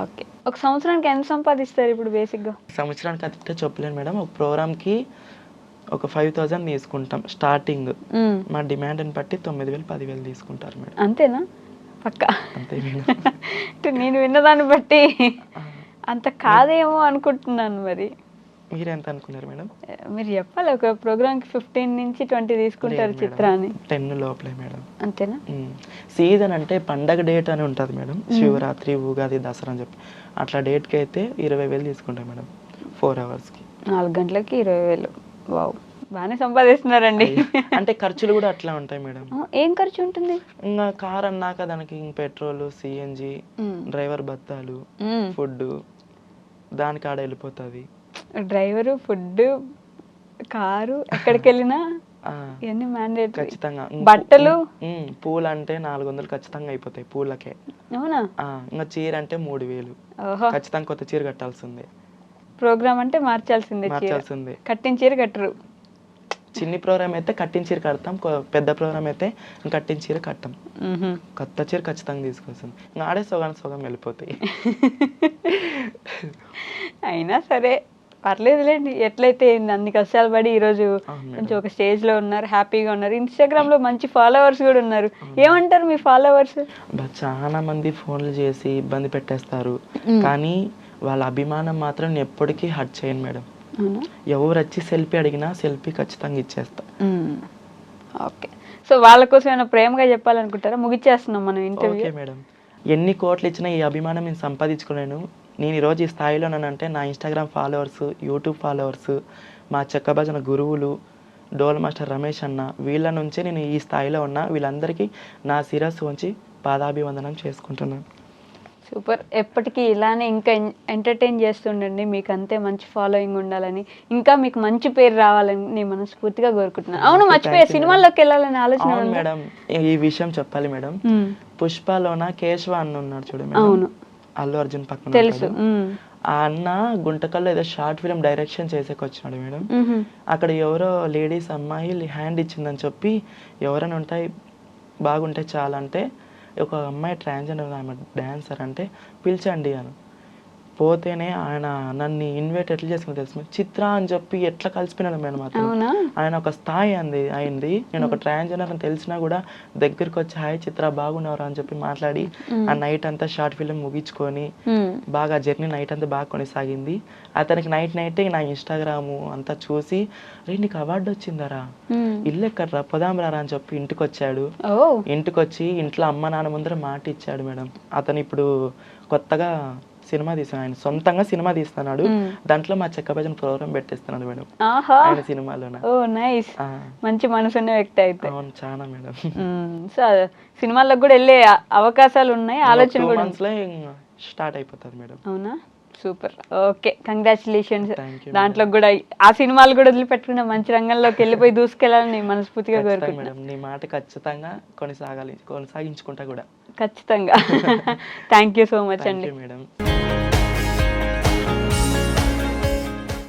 ఓకే. ఒక సంవత్సరానికి ఎంత సంపాదిస్తారు ఇప్పుడు బేసిక్ గా? సంవత్సరానికి అయితే చెప్పలేను మేడం, ఒక ప్రోగ్రామ్ కి ఒక 5,000 తీసుకుంటాం స్టార్టింగ్. మా డిమాండ్ని బట్టి 9,000 10,000 తీసుకుంటారు మేడం. అంతేనా? పక్కా? అంతే మేడం. నేను విన్నదాన్ని బట్టి అంత కాదేమో అనుకుంటున్నాను. మరి మీరు ఎంత అనుకున్నారు మేడం? మీరు చెప్పాలి, ఒక ప్రోగ్రామ్కి 15 నుంచి 20 తీసుకుంటారు చిత్రాన్ని. 10 లోపలే మేడం. అంతేనా? సీజన్ అంటే పండగ డేట్ అని ఉంటుంది మేడం, శివరాత్రి, ఉగాది, దసరా అని చెప్పి అట్లా డేట్కి అయితే 20,000 తీసుకుంటాం మేడం 4 అవర్స్కి. 4 గంటలకి 20,000. వావ్, బాగానే సంపాదిస్తున్నారండి. అంటే ఖర్చులు కూడా అట్లా ఉంటాయి మేడం. ఏం ఖర్చు ఉంటుంది? ఇంకా కార్ అన్నాక దానికి పెట్రోల్, సిఎన్జి, డ్రైవర్ భత్తాలు, ఫుడ్, దానికి ఆడ వెళ్ళిపోతుంది. డ్రైవరు, ఫుడ్, కారు, ఎక్కడికి వెళ్ళినా ఇవన్నీ మ్యాండేటరీ. ఖచ్చితంగా. బట్టలు, పూలు అంటే 400 ఖచ్చితంగా అయిపోతాయి పూలకే. అవునా? ఇంకా చీర అంటే 3,000 ఓహో. ఖచ్చితంగా కొత్త చీర కట్టాల్సిందే. ప్రోగ్రామ్ అంటే మార్చాల్సిందే. కట్టిన చీర కట్టరు. చిన్ని ప్రోగ్రామ్ అయితే కట్టిన చీర కడతాం, పెద్ద ప్రోగ్రామ్ అయితే కట్టిన చీర కట్టాం. కొత్త చీర ఖచ్చితంగా తీసుకొస్తుంది. ఇంకా ఆడే సగం వెళ్ళిపోతాయి. అయినా సరే పర్లేదులేండి, ఎట్లయితే అన్ని కష్టాలు పడి ఈరోజు కొంచెం ఒక స్టేజ్ లో ఉన్నారు, హ్యాపీగా ఉన్నారు. ఇన్స్టాగ్రామ్ లో మంచి ఫాలోవర్స్ కూడా ఉన్నారు. ఏమంటారు మీ ఫాలోవర్స్? చాలా మంది ఫోన్లు చేసి ఇబ్బంది పెట్టేస్తారు, కానీ వాళ్ళ అభిమానం మాత్రం ఎప్పటికీ హర్ట్ చేయను మేడం. ఎవరు వచ్చి సెల్ఫీ అడిగినా సెల్ఫీ ఖచ్చితంగా ఇచ్చేస్తా. ఓకే, సో వాళ్ళ కోసం ఏమైనా ప్రేమగా చెప్పాలనుకుంటారా? ముగిచ్చేస్తున్నాం మనం ఇంటర్వ్యూ. ఓకే మేడం, ఎన్ని కోట్లు ఇచ్చినా ఈ అభిమానం నేను సంపాదించుకోలేను. నేను ఈరోజు ఈ స్థాయిలోనంటే నా ఇన్స్టాగ్రామ్ ఫాలోవర్స్, యూట్యూబ్ ఫాలోవర్స్, మా చెక్క భజన గురువులు, డోల్ మాస్టర్ రమేష్ అన్న, వీళ్ళ నుంచే నేను ఈ స్థాయిలో ఉన్నా. వీళ్ళందరికీ నా శిరస్సు ఉంచి పాదాభివందనం చేసుకుంటున్నాను. సూపర్, ఎప్పటికీ ఇలానే ఇంకా ఎంటర్టైన్ చేస్తుండండి. మీకు అంతే మంచి ఫాలోయింగ్ ఉండాలని, ఇంకా మీకు మంచి పేరు రావాలని నేను మనస్ఫూర్తిగా కోరుకుంటున్నాను. అవును, మర్చిపోయే, సినిమాల్లోకి వెళ్ళాలని ఆలోచన మేడం. ఈ విషయం చెప్పాలి మేడం, పుష్పలోన కేశవ అన్న ఉన్నాడు చూడ మేడం. అవును, అల్లు అర్జున్ పక్కన తెలుసు. ఆ అన్న గుంటకల్లో ఏదో షార్ట్ ఫిల్మ్ డైరెక్షన్ చేసేకి వచ్చాడు మేడం. అక్కడ ఎవరో లేడీస్ అమ్మాయి హ్యాండ్ ఇచ్చిందని చెప్పి ఎవరైనా ఉంటాయి బాగుంటే చాలా అంటే, ఒక అమ్మాయి ట్రాన్స్జెండర్ ఆమె డాన్సర్ అంటే పిలిచండి అని పోతేనే ఆయన నన్ను ఇన్వైట్ ఎట్లా చేసుకుని తెలుసు, చిత్ర అని చెప్పి ఎట్లా కలిసిపోయినాడు మేడం. అతను ఆయన ఒక స్థాయి అయింది. నేను ఒక ట్రాన్స్జెండర్ అని తెలిసినా కూడా దగ్గరికి వచ్చి హాయ్ చిత్ర బాగున్నారా అని చెప్పి మాట్లాడి ఆ నైట్ అంతా షార్ట్ ఫిల్మ్ ముగించుకొని బాగా జర్నీ నైట్ అంతా బాగా కొనసాగింది. అతనికి నైట్ నా ఇన్స్టాగ్రామ్ అంతా చూసి, రే నీకు అవార్డు వచ్చిందరా, ఇల్లు ఎక్కడరా, పొదాం రా అని చెప్పి ఇంటికి వచ్చాడు. ఇంటికి వచ్చి ఇంట్లో అమ్మ నాన్న ముందర మాట ఇచ్చాడు మేడం. అతను ఇప్పుడు కొత్తగా సినిమా తీస్తున్నాడు, ఆయన సొంతంగా సినిమా తీస్తున్నాడు. దాంట్లో మా చెక్క భజన ప్రోగ్రామ్ పెట్టేస్తున్నాడు మేడం ఆయన సినిమాలో. మంచి మనసున్న వ్యక్తి అయితే. అవును, చాలా మేడం. సో సినిమాలకు కూడా వెళ్ళే అవకాశాలు ఉన్నాయి, ఆలోచన కూడా స్టార్ట్ అయిపోతుంది మేడం. అవునా? Super, okay, congratulations. దాంట్లో కూడా ఆ సినిమాలు కూడా వదిలిపెట్టుకున్న మంచి రంగంలోకి వెళ్ళిపోయి దూసుకెళ్ళాలని మనస్ఫూర్తిగా కోరుకుంటున్నాను. నీ మాట ఖచ్చితంగా కొనసాగించుకుంటా కూడా. ఖచ్చితంగా. థ్యాంక్ యూ సో మచ్ అండి మేడం.